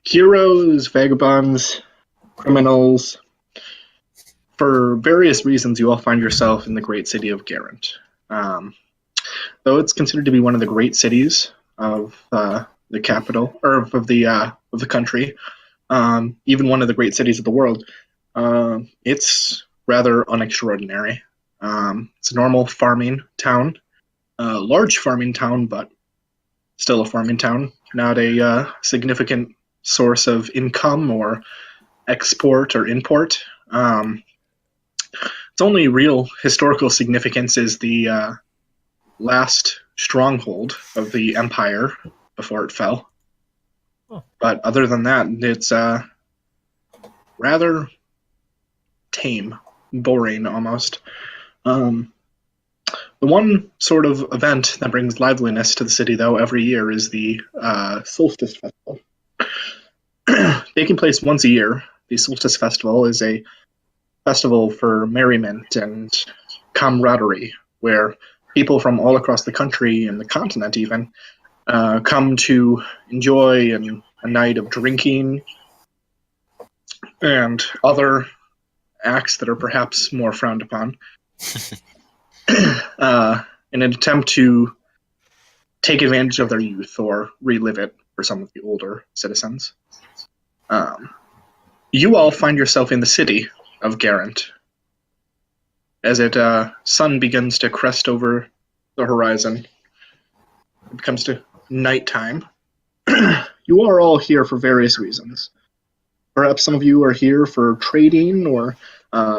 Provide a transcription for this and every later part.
heroes, vagabonds, criminals. For various reasons, you all find yourself in the great city of Garant. Though it's considered to be one of the great cities of the capital, or of the country, even one of the great cities of the world, it's rather unextraordinary. It's a normal farming town, large farming town, but still a farming town, not a significant source of income or export or import. Its only real historical significance is the last stronghold of the empire before it fell. Oh. But other than that, it's rather tame, boring almost. The one sort of event that brings liveliness to the city, though, every year is the Solstice Festival. Taking place once a year, the Solstice Festival is a festival for merriment and camaraderie, where people from all across the country and the continent even come to enjoy a night of drinking and other acts that are perhaps more frowned upon in an attempt to take advantage of their youth or relive it for some of the older citizens. You all find yourself in the city of Garant as sun begins to crest over the horizon. It comes to nighttime. You are all here for various reasons. Perhaps some of you are here for trading or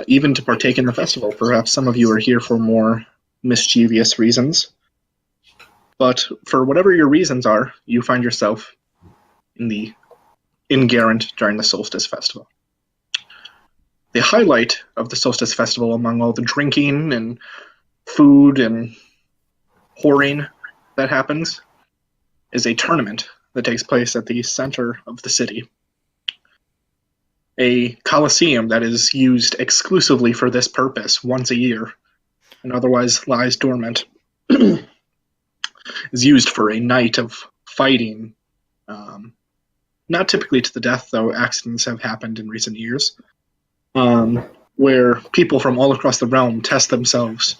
even to partake in the festival. Perhaps some of you are here for more mischievous reasons. But for whatever your reasons are, you find yourself in Garant during the Solstice Festival. The highlight of the Solstice Festival, among all the drinking and food and whoring that happens, is a tournament that takes place at the center of the city. A coliseum that is used exclusively for this purpose once a year and otherwise lies dormant is used for a night of fighting. Not typically to the death, though accidents have happened in recent years, where people from all across the realm test themselves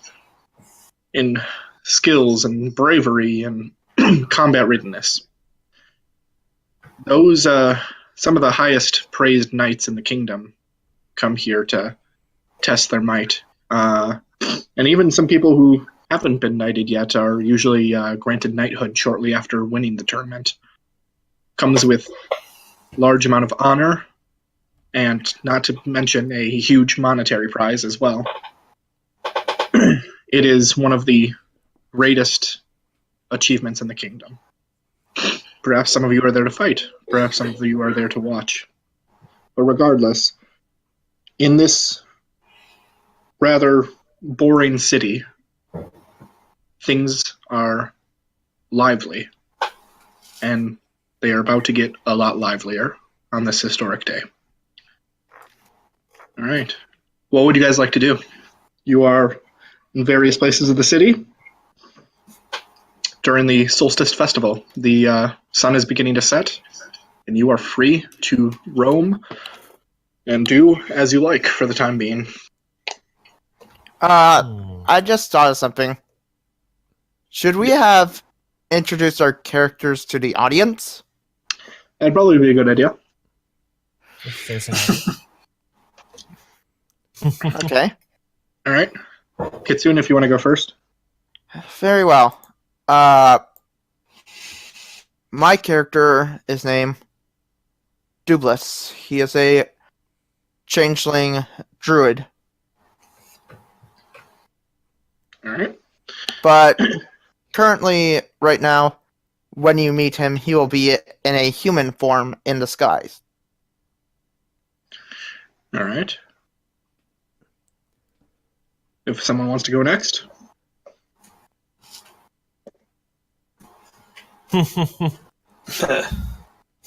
in skills and bravery and combat readiness. Those, some of the highest praised knights in the kingdom come here to test their might. And even some people who haven't been knighted yet are usually granted knighthood shortly after winning the tournament. Comes with large amount of honor, and not to mention a huge monetary prize as well. It is one of the greatest achievements in the kingdom. Perhaps some of you are there to fight. Perhaps some of you are there to watch. But regardless, in this rather boring city, things are lively, and they are about to get a lot livelier on this historic day. All right. What would you guys like to do? You are in various places of the city. During the Solstice Festival, the sun is beginning to set, and you are free to roam and do as you like for the time being. I just thought of something. Should we have introduced our characters to the audience? That'd probably be a good idea. Okay. All right. Kitsune, if you want to go first. Very well. My character is named Dublis. He is a Changling druid. All right. But currently, right now, when you meet him, he will be in a human form in disguise. All right. If someone wants to go next.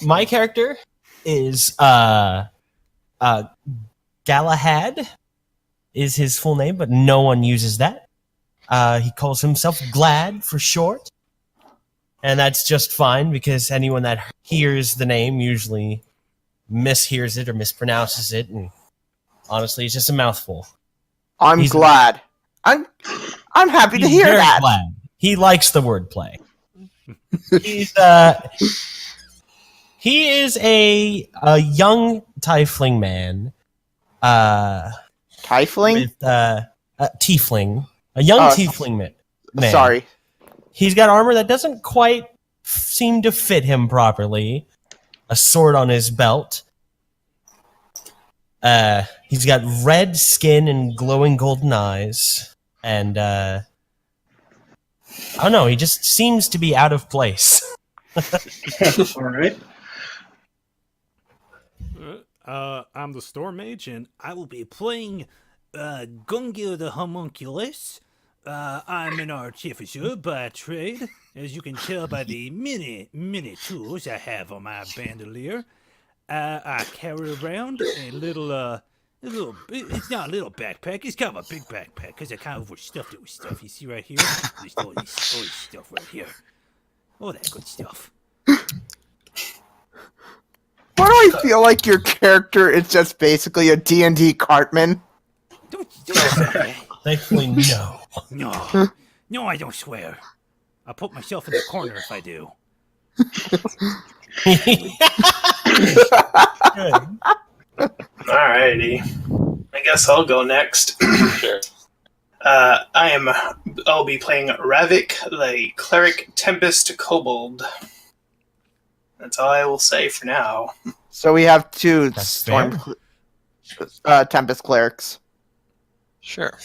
My character is Galahad is his full name, but no one uses that. He calls himself Glad for short. And that's just fine, because anyone that hears the name, usually mishears it or mispronounces it, and honestly, it's just a mouthful. I'm glad. I'm happy to hear very that. Glad. He likes the wordplay. He is a young tiefling man. Tiefling? With a tiefling. A young tiefling man. Sorry. He's got armor that doesn't quite seem to fit him properly. A sword on his belt. He's got red skin and glowing golden eyes. And, I don't know, he just seems to be out of place. All right. I'm the StormMage, and I will be playing Gungir the Homunculus. I'm an artificer by trade, as you can tell by the many tools I have on my bandolier. I carry around a little, it's not a little backpack, it's kind of a big backpack, because I kind of overstuffed it with stuff. You see right here? There's all this stuff right here. All that good stuff. Why do I feel like your character is just basically a D&D Cartman? Don't say that. Thankfully, no. No, I don't swear. I'll put myself in the corner if I do. Good. Alrighty. I guess I'll go next. Sure. I'll be playing Ravak, the Cleric Tempest Kobald. That's all I will say for now. So we have two That's fair. Tempest clerics. Sure.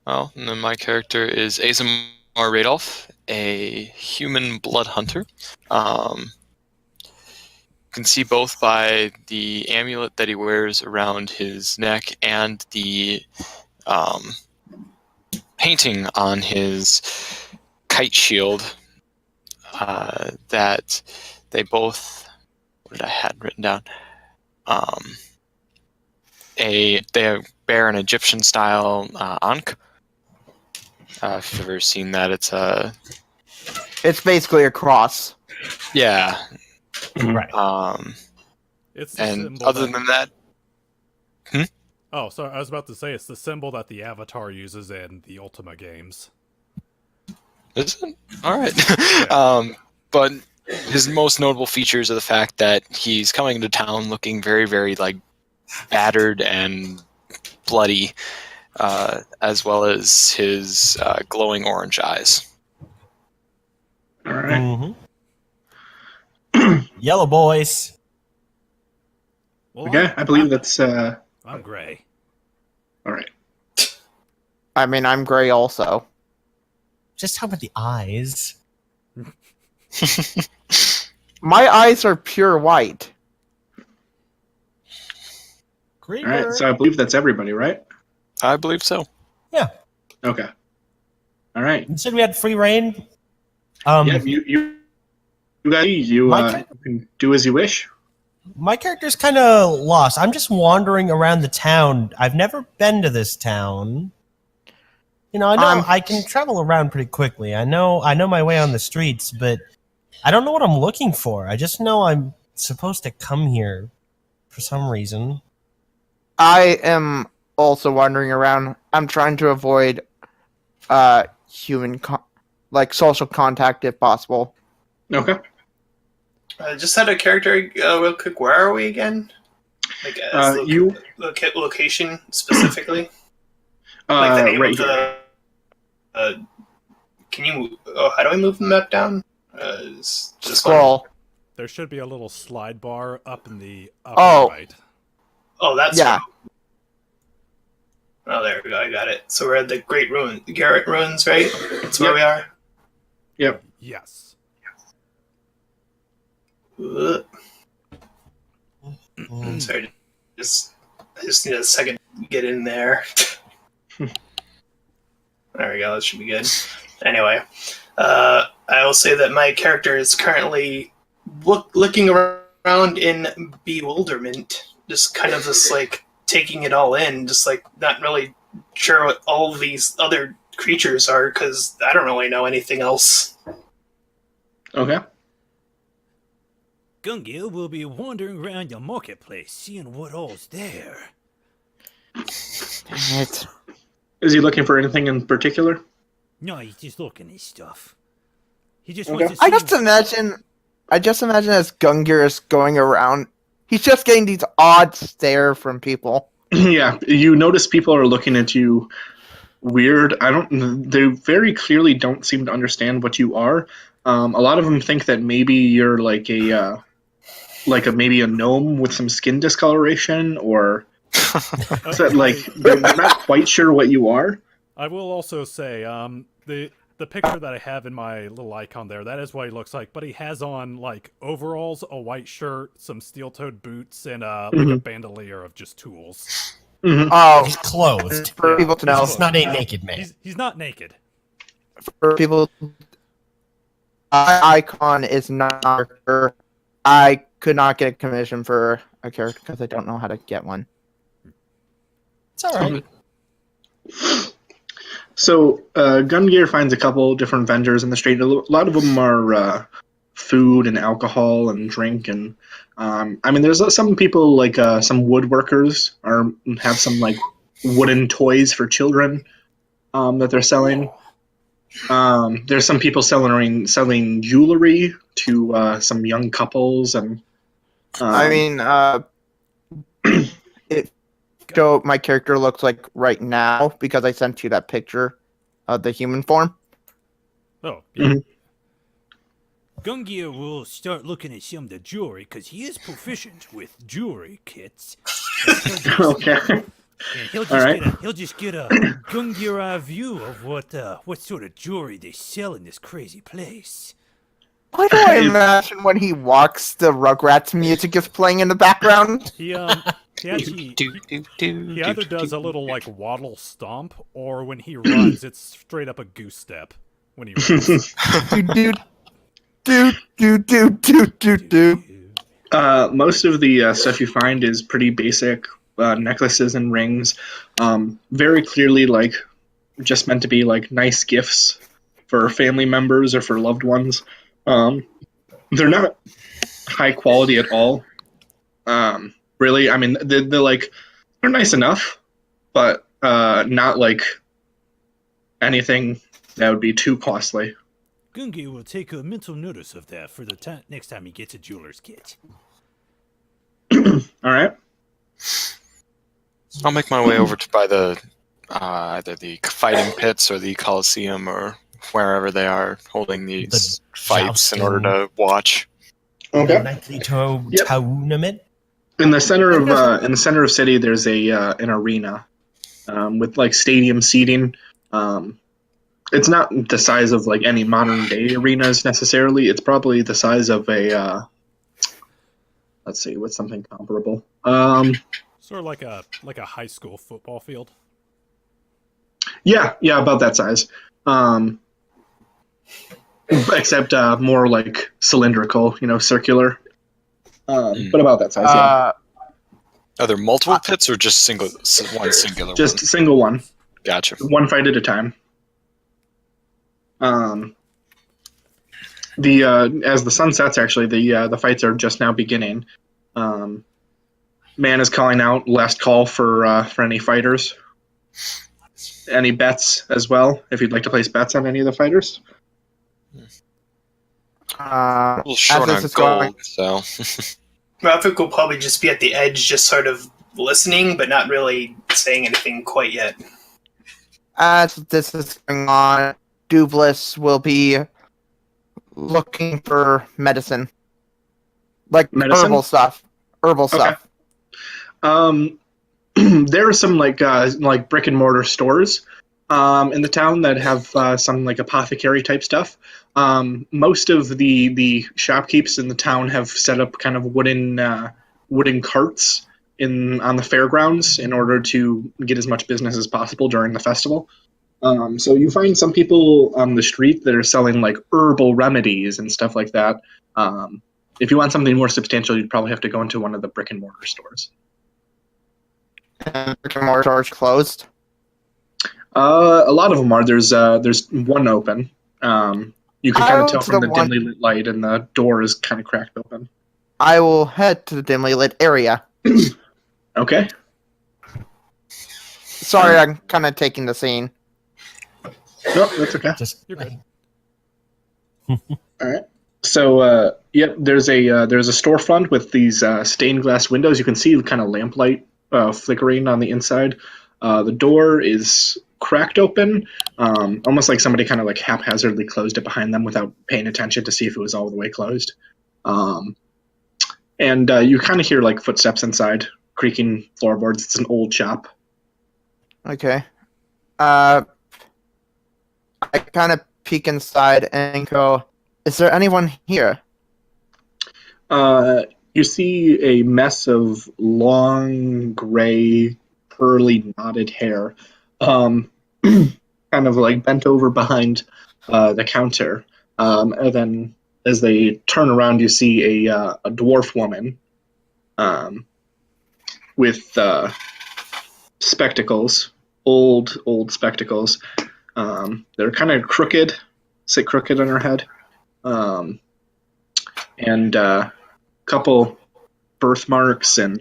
Well, and then my character is Asemar Radolf, a human blood hunter. You can see both by the amulet that he wears around his neck and the painting on his kite shield that they both, what did I had written down? They bear an Egyptian style ankh. If you've ever seen that, It's basically a cross. yeah. Right. It's the And symbol other that- than that, Oh, sorry, I was about to say it's the symbol that the Avatar uses in the Ultima games. is it? All right. But his most notable features are the fact that he's coming into town looking very, very like battered and bloody, as well as his glowing orange eyes. All right. Mm-hmm. Yellow boys. Well, Okay, I believe that's I'm gray. all right. I mean, I'm gray also. Just how about the eyes? My eyes are pure white. Green. All right, so I believe that's everybody, right? I believe so. Okay. All right. You said we had free reign. Yeah, you guys, My can do as you wish. My character's kind of lost. I'm just wandering around the town. I've never been to this town. You know, I can travel around pretty quickly. I know my way on the streets, but I don't know what I'm looking for. I just know I'm supposed to come here for some reason. I am also wandering around. I'm trying to avoid social contact if possible. Okay. Just had a character real quick. Where are we again? Like location specifically. Like the name right of the. Can you? Oh, how do I move the map down? Just Scroll. There should be a little slide bar up in the upper Oh. right. Oh, that's Yeah. Oh, there we go. I got it. So we're at the Great Ruin, the Garrett Ruins, right? That's where we are. Yep. Yes. Sorry, I just need a second to get in there. There we go. That should be good. Anyway, I will say that my character is currently looking around in bewilderment, just kind of just like taking it all in, just like not really sure what all of these other creatures are because I don't really know anything else. Okay. Gungir will be wandering around your marketplace, seeing what all's there. Dang it. Is he looking for anything in particular? No, he's just looking at stuff. He just Okay. wants to see. I just imagine as Gungir is going around, he's just getting these odd stare from people. Yeah, you notice people are looking at you weird. They very clearly don't seem to understand what you are. A lot of them think that maybe you're like maybe a gnome with some skin discoloration, or so, like they're not quite sure what you are. I will also say, the picture that I have in my little icon there, that is what he looks like. But he has on like overalls, a white shirt, some steel-toed boots, and like a bandolier of just tools. Mm-hmm. Oh, He's clothed. for people to know, He's not a naked man. He's not naked. for people, my icon is not. I could not get a commission for a character because I don't know how to get one. It's all right. So Gungir finds a couple different vendors in the street. A lot of them are food and alcohol and drink, and there's some people like some woodworkers have some like wooden toys for children that they're selling. There's some people selling jewelry to some young couples, and Joe, my character looks like right now because I sent you that picture of the human form. Oh, yeah. Gungir will start looking at some of the jewelry because he is proficient with jewelry kits. Okay. And he'll just get a Gungir eye view of what sort of jewelry they sell in this crazy place. Why do I imagine when he walks, the Rugrats music is playing in the background? He actually he either does a little like waddle stomp, or when he runs, it's straight up a goose step when he runs. do. Most of the stuff you find is pretty basic necklaces and rings. Very clearly, like just meant to be like nice gifts for family members or for loved ones. They're not high quality at all. Really, they're nice enough, but not like anything that would be too costly. Gungir will take a mental notice of that for the next time he gets a jeweler's kit. All right. I'll make my way over to by the either the fighting pits or the Coliseum or wherever they are holding these fights in order to watch. Okay. The nightly tournament. In the center of city, there's an arena with like stadium seating. It's not the size of like any modern day arenas necessarily. It's probably the size of a let's see, what's something comparable? Sort of like a high school football field. Yeah, about that size. Except more like cylindrical, circular. But about that size. Yeah. Are there multiple pits or just one singular? Just one? single one. Gotcha. One fight at a time. As the sun sets, actually, the fights are just now beginning. Man is calling out last call for any fighters. Any bets as well, if you'd like to place bets on any of the fighters. A little short on gold, so. Ravak will probably just be at the edge, just sort of listening, but not really saying anything quite yet. As this is going on, Dublis will be looking for medicine. Like herbal stuff. Okay. There are some like brick and mortar stores in the town that have some like apothecary type stuff. Most of the shopkeepers in the town have set up kind of wooden carts on the fairgrounds in order to get as much business as possible during the festival. So you find some people on the street that are selling like herbal remedies and stuff like that. If you want something more substantial, you'd probably have to go into one of the brick and mortar stores. And brick and mortar stores closed? A lot of them are. There's one open. You can kind of tell from the dimly lit light, and the door is kind of cracked open. I will head to the dimly lit area. Okay. Sorry, I'm kind of taking the scene. No, that's okay. Just You're good. All right. So, yep, there's a storefront with these stained glass windows. You can see kind of lamplight flickering on the inside. The door is cracked open, almost like somebody kind of like haphazardly closed it behind them without paying attention to see if it was all the way closed. And you kind of hear like footsteps inside, creaking floorboards. It's an old shop. Okay. I kind of peek inside and go, is there anyone here? You see a mess of long, gray, curly, knotted hair, kind of like bent over behind the counter. And then as they turn around, you see a dwarf woman with spectacles, old spectacles. They're kind of crooked, sit crooked on her head. And a couple birthmarks and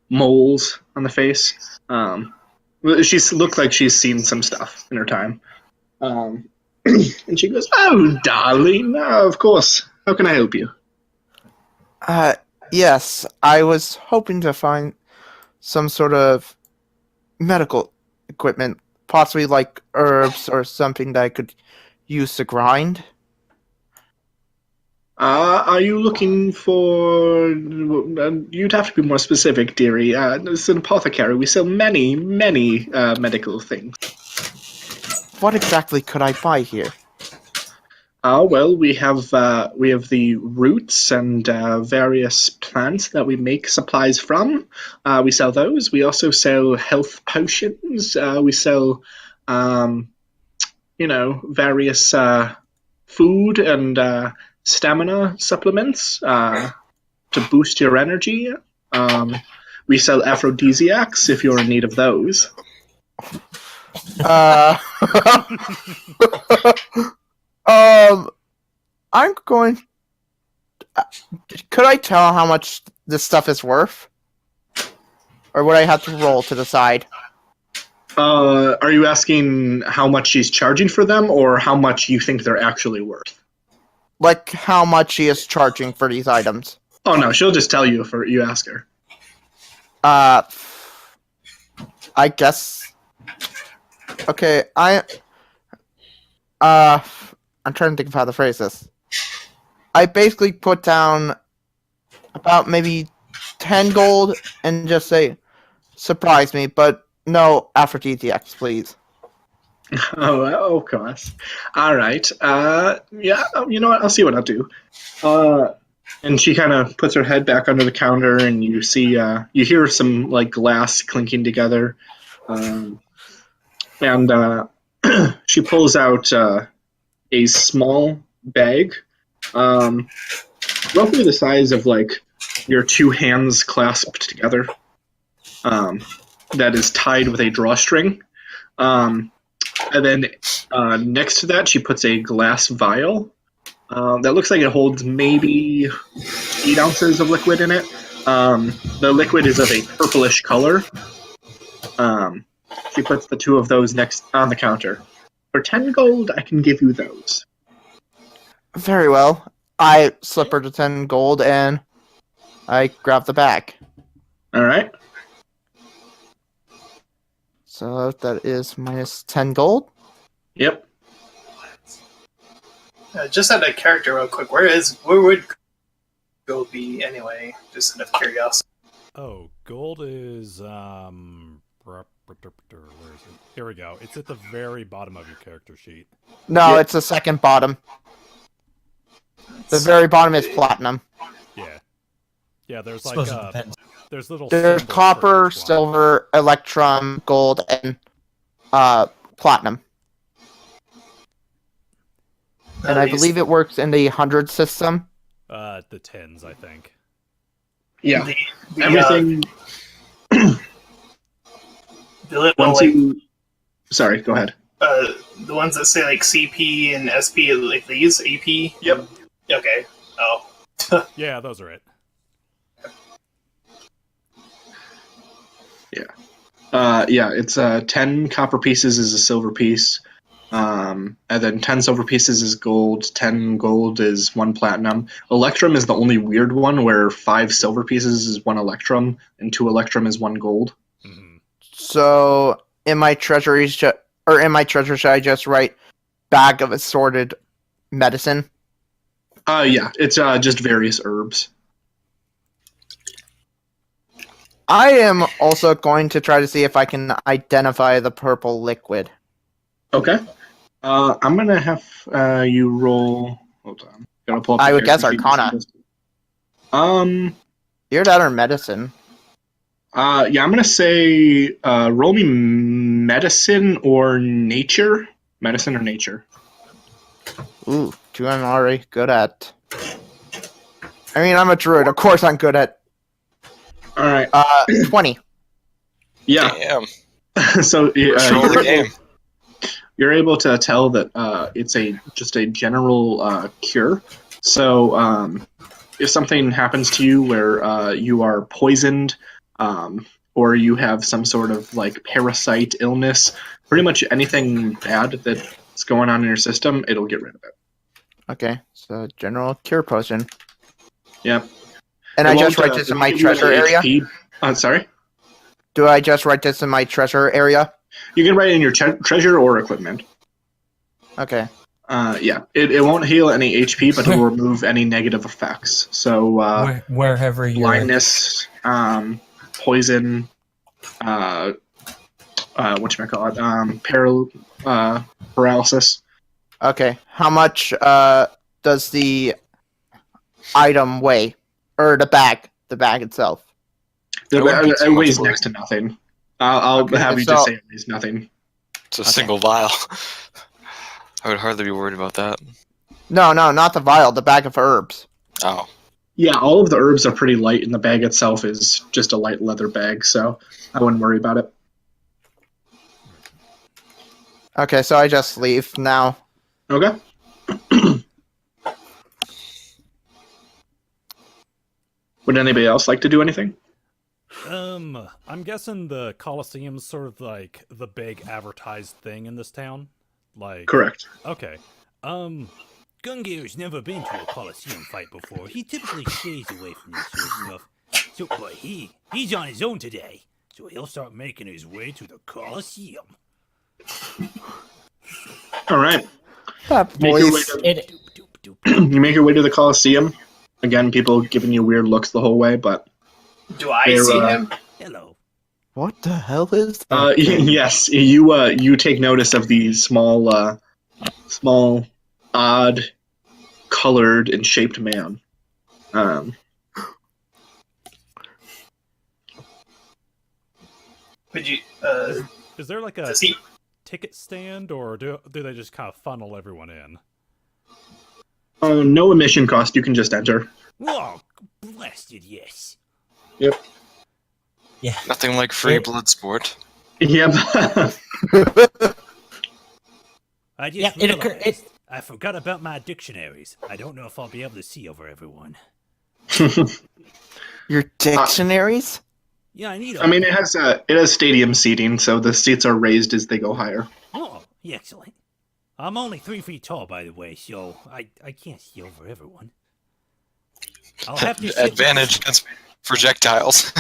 moles on the face. She looks like she's seen some stuff in her time. And she goes, "Oh, darling, of course. How can I help you?" Yes, I was hoping to find some sort of medical equipment, possibly like herbs or something that I could use to grind. Are you looking for... you'd have to be more specific, dearie. It's an apothecary. We sell many medical things. What exactly could I buy here? Well, we have the roots and various plants that we make supplies from. We sell those. We also sell health potions. We sell, various food and stamina supplements to boost your energy. We sell aphrodisiacs if you're in need of those. I'm going... could I tell how much this stuff is worth? Or would I have to roll to the side? Are you asking how much she's charging for them, or how much you think they're actually worth? Like, how much she is charging for these items? Oh, no, she'll just tell you if you ask her. I guess... Okay, I'm trying to think of how to phrase this. I basically put down about maybe 10 gold and just say, surprise me, but no aphrodisiacs, please. Oh, of course. All right. Yeah, you know what? I'll see what I'll do. And she kind of puts her head back under the counter, and you see, you hear some like glass clinking together. And she pulls out a small bag, roughly the size of like your two hands clasped together, that is tied with a drawstring. And then next to that, she puts a glass vial that looks like it holds maybe 8 ounces of liquid in it. The liquid is of a purplish color. She puts the two of those next on the counter. For 10 gold, I can give you those. Very well. I slip her to 10 gold and I grab the bag. All right. So that is minus 10 gold. Yep. Just out of character, real quick, where would gold be anyway? Just out of curiosity. Oh, gold is where is it? Here we go. It's at the very bottom of your character sheet. No, Yeah. it's the second bottom. The very bottom is platinum. Yeah. Yeah, there's I like suppose it depends. there's little There's symbols for copper, each one. silver, electrum, gold, and platinum. And I believe it works in the 100 system. The tens, I think. Yeah. The, Everything. the little, Once like, you. Sorry, go ahead. the ones that say like CP and SP, like these AP. Yep. Okay. Oh, Yeah, those are it. Yeah, it's 10 copper pieces is a silver piece, and then 10 silver pieces is gold, 10 gold is 1 platinum. Electrum is the only weird one where 5 silver pieces is 1 electrum, and 2 electrum is 1 gold. Mhm. So in my treasuries, in my treasure, should I just write bag of assorted medicine? Yeah, it's just various herbs. I am also going to try to see if I can identify the purple liquid. Okay. I'm gonna have you roll. Hold on. Gotta pull up I the would guess character sheet. Arcana. Either that or medicine. Yeah, I'm gonna say roll me medicine or nature. Medicine or nature. Ooh, 2 I'm already good at. I mean, I'm a druid. Of course I'm good at. All right. 20. Yeah. Damn. So Control the game. you're able to tell that it's just a general cure. So if something happens to you where you are poisoned, or you have some sort of like parasite illness, pretty much anything bad that's going on in your system, it'll get rid of it. Okay, so general cure potion. Yep. And I just write this in my treasure area? Sorry? Do I just write this in my treasure area? You can write it in your treasure or equipment. Okay. Yeah, it won't heal any HP, but it will remove any negative effects. So wherever you're blindness, poison, whatchamacallit, paralysis. Okay. How much does the item weigh? Or the bag itself? It weighs next to nothing. I'll Okay, have you so- just say it weighs nothing. It's a single vial. I would hardly be worried about that. No, not the vial, the bag of herbs. Oh. Yeah, all of the herbs are pretty light, and the bag itself is just a light leather bag, so I wouldn't worry about it. Okay, so I just leave now. Okay. Would anybody else like to do anything? I'm guessing the Colosseum's sort of like the big advertised thing in this town. Like, Correct. okay. Gungir's never been to a Colosseum fight before. He typically stays away from this sort of stuff. So, but he's on his own today, so he'll start making his way to the Colosseum. All right. That Make your way voice. to- you make your way to the Colosseum. Again, people giving you weird looks the whole way, but Do I They're, see him? Hello. What the hell is that? yes, you take notice of these small, odd, colored and shaped man. Would you? Is there like a Does he? ticket stand, or do they just kind of funnel everyone in? No admission cost. You can just enter. Oh, blasted yes. Yep. Yeah. Nothing like free blood sport. Yep. I just Yeah, realized I forgot about my dictionaries. I don't know if I'll be able to see over everyone. Your dictionaries? Yeah, I need. I mean, it has stadium seating, so the seats are raised as they go higher. Oh, excellent. I'm only 3 feet tall, by the way, so I can't see over everyone. I'll have to sit Advantage against projectiles.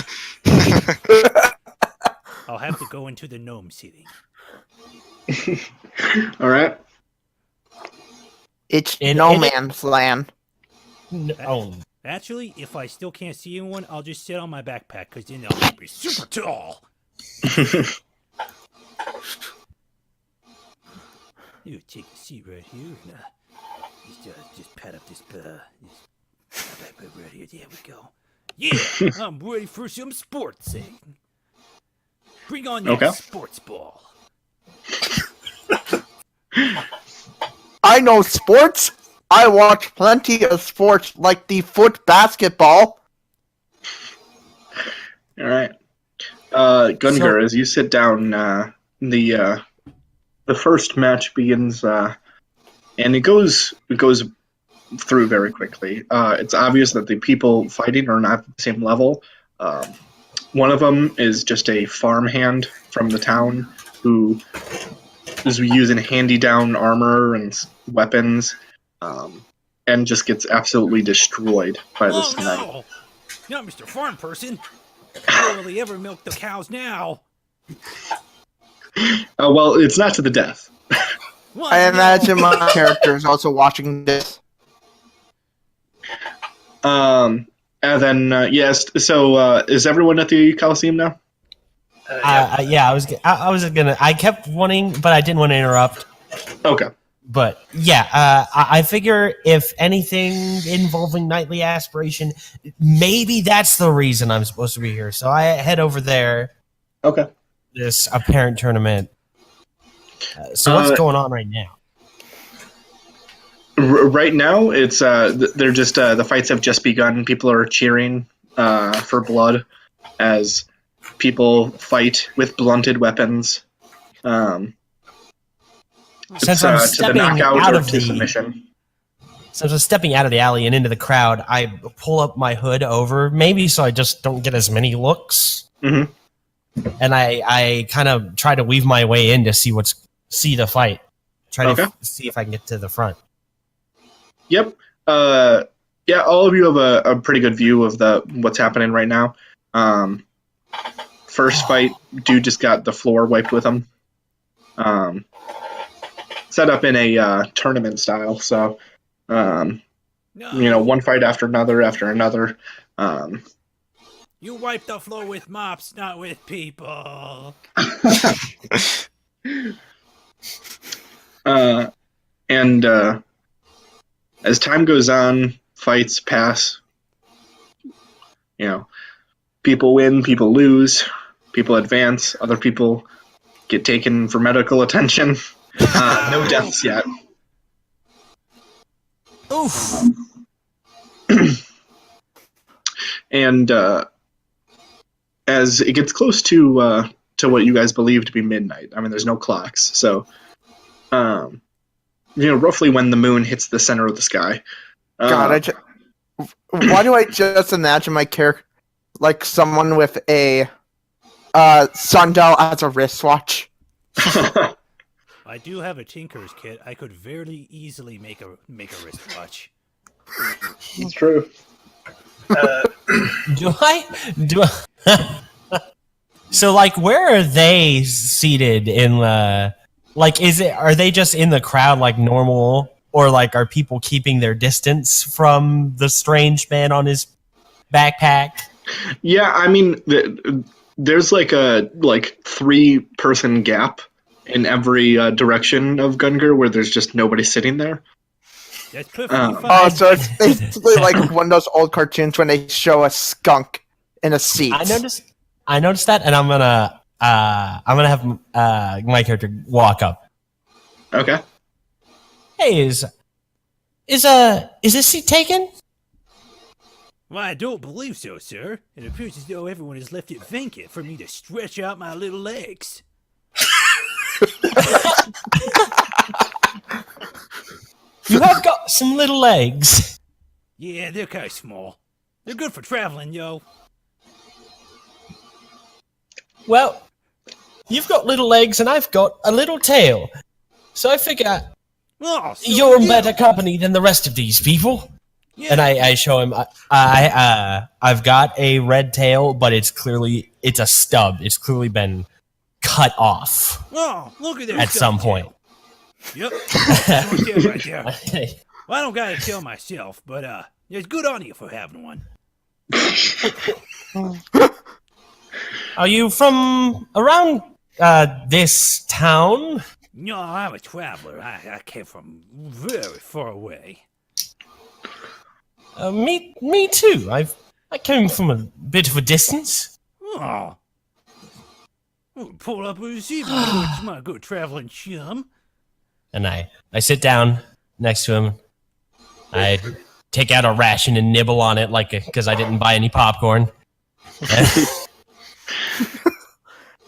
I'll have to go into the gnome seating. All right. It's In- no in- man's land. Oh, Actually, if I still can't see anyone, I'll just sit on my backpack, because then I'll be super tall. You take a seat right here, and just pat up this backpack right here. There we go. Yeah, I'm ready for some sportsing. Bring on that Okay. sports ball. I know sports. I watch plenty of sports like the foot basketball. All right. Gungir, as you sit down, the first match begins, and it goes through very quickly. It's obvious that the people fighting are not at the same level. One of them is just a farmhand from the town who is using hand-down armor and weapons, and just gets absolutely destroyed by this knight. No! Not Mr. Farm Person. How will he ever milk the cows now? Well, it's not to the death. What? I imagine my character is also watching this. And then yes. So is everyone at the Coliseum now? Yeah, I was gonna. I kept wanting, but I didn't want to interrupt. Okay. But yeah, I figure if anything involving nightly aspiration, maybe that's the reason I'm supposed to be here. So I head over there. Okay. This apparent tournament. So what's going on right now? Right now, it's they're just the fights have just begun. People are cheering for blood as people fight with blunted weapons. Since I'm stepping out of the submission. Since I'm stepping out of the alley and into the crowd, I pull up my hood over, maybe so I just don't get as many looks. Mm-hmm. And I kind of try to weave my way in to see the fight. Try to see if I can get to the front. Yep. Yeah, all of you have a pretty good view of what's happening right now. First fight, dude just got the floor wiped with him. Set up in a tournament style, so one fight after another. You wipe the floor with mops, not with people. And as time goes on, fights pass. People win, people lose, people advance, other people get taken for medical attention. No deaths yet. Oof. And as it gets close to what you guys believe to be midnight, I mean, there's no clocks, so roughly when the moon hits the center of the sky. God, why do I just imagine my character like someone with a sundial as a wristwatch? I do have a tinker's kit. I could very easily make a wristwatch. It's true. Do I? So, where are they seated in the? Are they just in the crowd like normal, or are people keeping their distance from the strange man on his backpack? Yeah, I mean, there's a 3-person gap in every direction of Gungir where there's just nobody sitting there. That's perfectly fine. Oh, so it's basically like one of those old cartoons when they show a skunk in a seat. I noticed that, and I'm gonna have my character walk up. Okay. Hey, is this seat taken? Well, I don't believe so, sir. It appears as though everyone has left it vacant for me to stretch out my little legs. You have got some little legs. Yeah, they're kind of small. They're good for traveling, yo. Well, you've got little legs and I've got a little tail. So I figure you're in better company than the rest of these people. Yeah. And I show him I've got a red tail, but it's a stub. It's clearly been cut off. Oh, look at that! At some point. Yep. Right there. Well, I don't gotta kill myself, but it's good on you for having one. Are you from around this town? No, I'm a traveler. I came from very far away. Me too. I came from a bit of a distance. Oh. Pull up and see my good traveling chum. And I sit down next to him. I take out a ration and nibble on it, because I didn't buy any popcorn.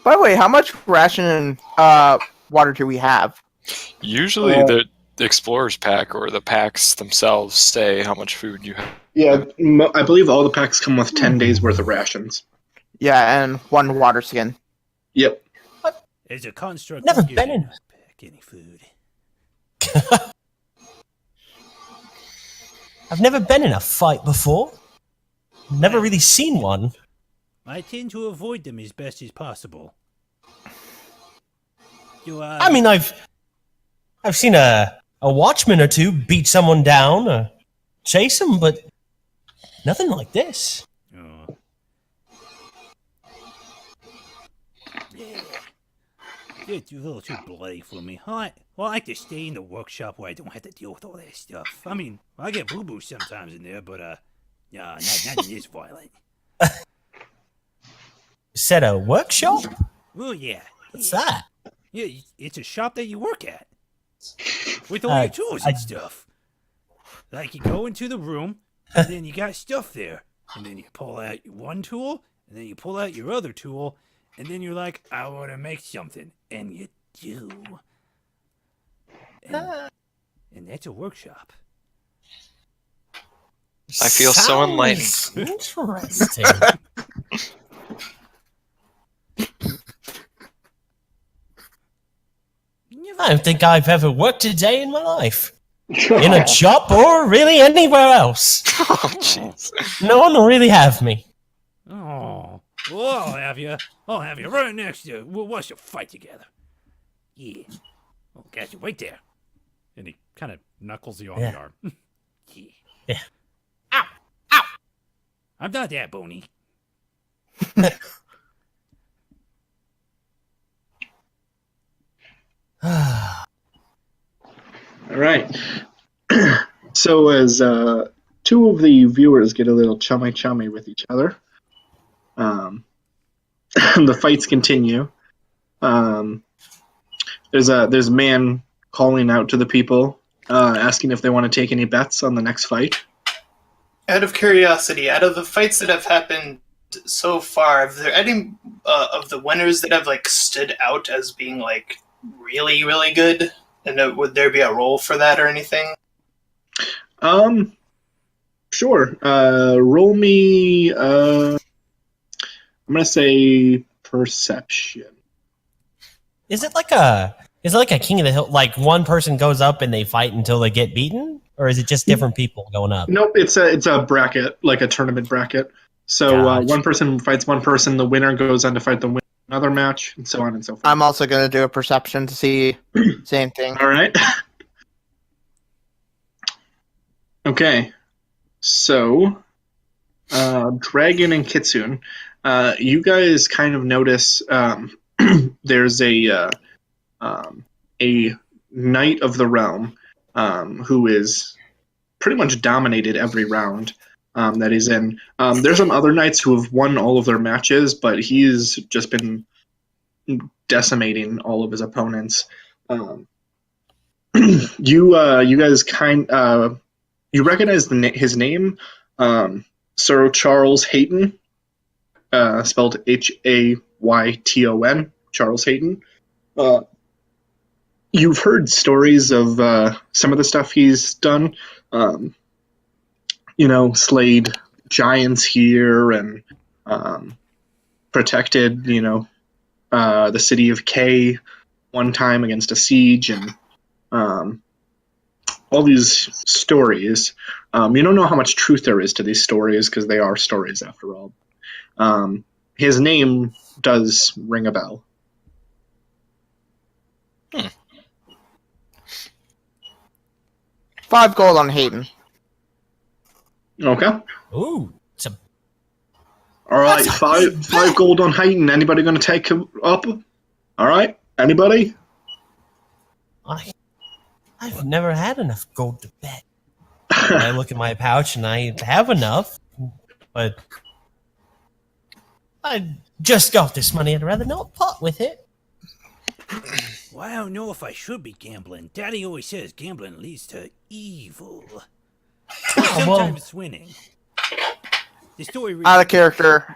By the way, how much ration and water do we have? Usually explorer's pack or the packs themselves say how much food you have. Yeah, I believe all the packs come with 10 days worth of rations. Yeah, and 1 water skin. Yep. As a construct, Never you been can't in- pack any food. I've never been in a fight before. Never really seen one. I tend to avoid them as best as possible. I mean, I've seen a watchman or two beat someone down or chase them, but nothing like this. Oh. Yeah. It's a little too bloody for me. I like to stay in the workshop where I don't have to deal with all that stuff. I mean, I get boo-boo sometimes in there, but not this violent. Said a workshop? Oh yeah. What's that? Yeah, it's a shop that you work at. With all your tools and stuff. Like, you go into the room, and then you got stuff there. And then you pull out one tool, and then you pull out your other tool, and then you're like, I want to make something. And you do. And that's a workshop. I feel so enlightened. Interesting. I don't think I've ever worked a day in my life. In a shop or really anywhere else. Oh, jeez. No one will really have me. Oh. Well, I'll have you right next to you. We'll watch a fight together. Yeah. Oh, got you right there. And he kind of knuckles you on Yeah. the arm. Yeah. Yeah. Ow! Ow! I'm not that bony. All right. So as two of the viewers get a little chummy with each other, the fights continue. There's a man calling out to the people, asking if they want to take any bets on the next fight. Out of curiosity, out of the fights that have happened so far, have there any of the winners that have like stood out as being like really, really good? And would there be a role for that or anything? Sure. Roll me. I'm gonna say perception. Is it like a King of the Hill? Like one person goes up and they fight until they get beaten, or is it just different people going up? Nope. It's a bracket, like a tournament bracket. So Gotcha. one person fights one person. The winner goes on to fight the winner in another match, and so on and so forth. I'm also going to do a perception to see same thing. All right. Okay. So, Dragon and Kitsune, you guys kind of notice there's a knight of the realm who is pretty much dominated every round that he's in. There's some other knights who have won all of their matches, but he's just been decimating all of his opponents. You guys you recognize his name, Sir Charles Hayton, spelled Hayton, Charles Hayton. You've heard stories of some of the stuff he's done. Slayed giants here and protected, the city of K one time against a siege, and all these stories. You don't know how much truth there is to these stories because they are stories after all. His name does ring a bell. 5 gold on Hayden. Okay. Ooh, it's a All right, That's a five gold on Hayden. Anybody going to take him up? All right, anybody? I've never had enough gold to bet. I look at my pouch and I have enough, but I just got this money. I'd rather not part with it. Well, I don't know if I should be gambling. Daddy always says gambling leads to evil. Sometimes winning. The story really Out of character.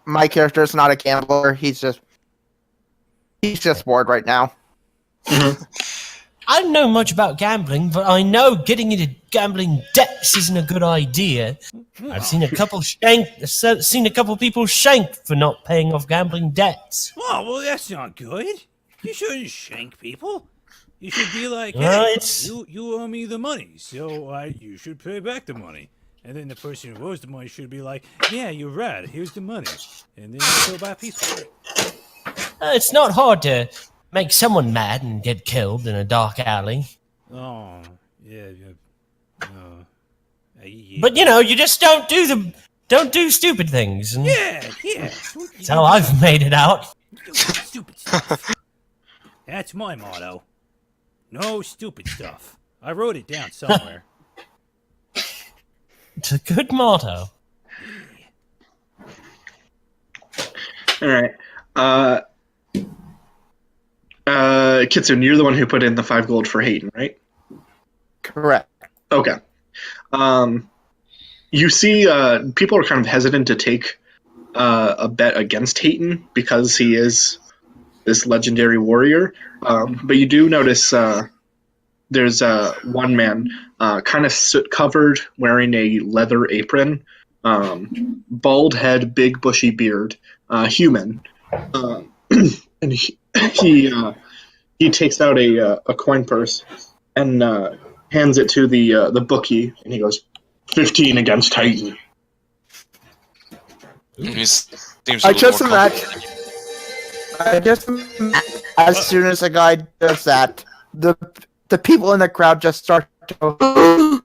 My character is not a gambler. He's just bored right now. I don't know much about gambling, but I know getting into gambling debts isn't a good idea. I've seen a couple people shanked for not paying off gambling debts. Oh, well, that's not good. You shouldn't shank people. You should be like, Well, hey, it's- you owe me the money, so you should pay back the money. And then the person who owes the money should be like, yeah, you're right, here's the money. And then you go buy peacefully. It's not hard to make someone mad and get killed in a dark alley. Oh, yeah. But you just don't do stupid things. And Yeah. that's how I've made it out. Stupid stuff. That's my motto. No stupid stuff. I wrote it down somewhere. It's a good motto. All right. Kitsune, you're the one who put in the 5 gold for Hayden, right? Correct. Okay. You see, people are kind of hesitant to take a bet against Hayden because he is this legendary warrior. But you do notice there's one man, kind of soot-covered, wearing a leather apron, bald head, big bushy beard, human, and he takes out a coin purse and hands it to the bookie, and he goes, 15 against Titan. I just imagine. As soon as a guy does that, the people in the crowd just start to go.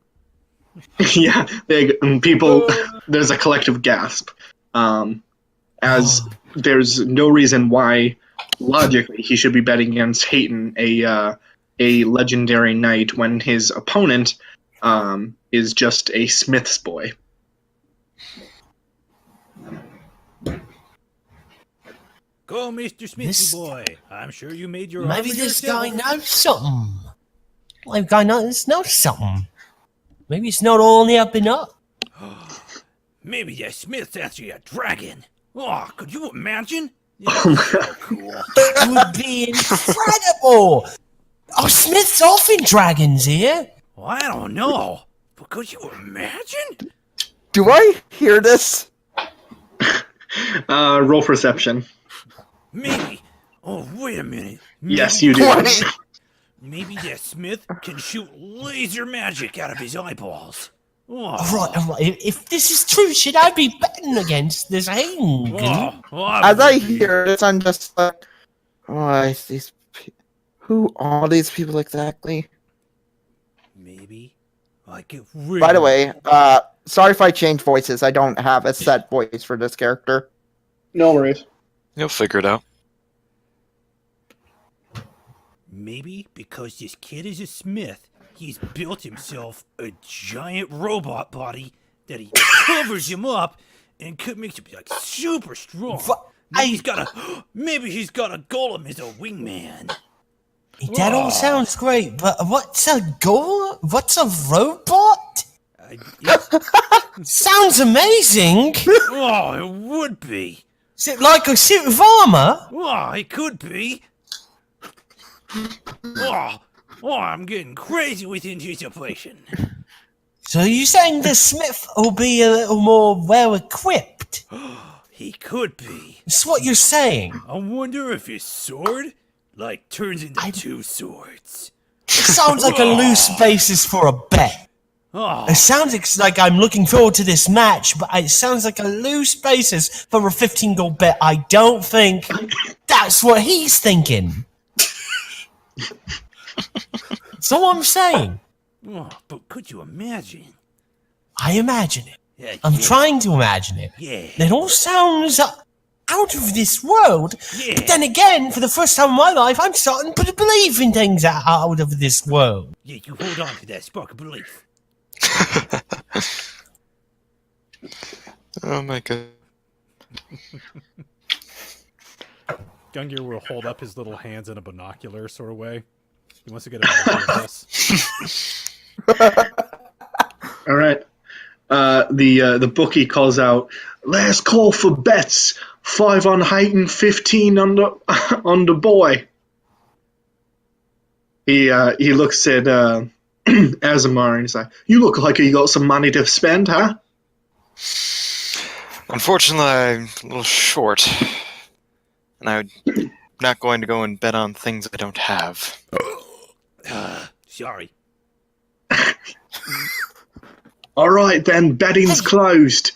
Yeah, there's a collective gasp, as there's no reason why, logically, he should be betting against Hayden, a legendary knight, when his opponent is just a smith's boy. Go, Mr. Smithy boy. I'm sure you made your Maybe offer this guy yourself. knows something. Maybe guy knows something. Maybe it's not all on the up and up. Maybe that Smith's actually a dragon. Oh, could you imagine? That's so cool. It would be incredible. Oh, Smith's often dragons here. Well, I don't know, but could you imagine? Do I hear this? Roll perception. Maybe. Oh, wait a minute. Maybe, Yes, you do. Maybe that Smith can shoot laser magic out of his eyeballs. Oh. All right. If this is true shit, I'd be betting against this Hayden. As I hear this, I'm just like, who are these people exactly? Maybe I get rid. By the way, sorry if I change voices. I don't have a set voice for this character. No worries. You'll figure it out. Maybe because this kid is a smith, he's built himself a giant robot body that he covers him up and makes him like super strong. Maybe he's got a golem as a wingman. That all sounds great, but what's a golem? What's a robot? Sounds amazing. Oh, it would be. Is it like a suit of armor? Oh, it could be. Oh, I'm getting crazy with anticipation. So you're saying the smith will be a little more well equipped? He could be. That's what you're saying. I wonder if his sword, turns into 2 swords. It sounds like a loose basis for a bet. Oh, It sounds like I'm looking forward to this match, but it sounds like a loose basis for a 15 gold bet. I don't think that's what he's thinking. That's all I'm saying. oh, but could you imagine? I imagine it. Yeah, I'm trying to imagine it. Yeah. It all sounds out of this world. Yeah. But then again, for the first time in my life, I'm starting to believe in things out of this world. Yeah, you hold on to that spark of belief. Oh my god. Gungir will hold up his little hands in a binocular sort of way. He wants to get a better view of this. All right. The bookie calls out, "Last call for bets. 5 on Hayden, 15 on the boy." He looks at Asemar and he's like, "You look like you got some money to spend, huh?" Unfortunately, I'm a little short, and I'm not going to go and bet on things I don't have. Sorry. All right, then betting's closed.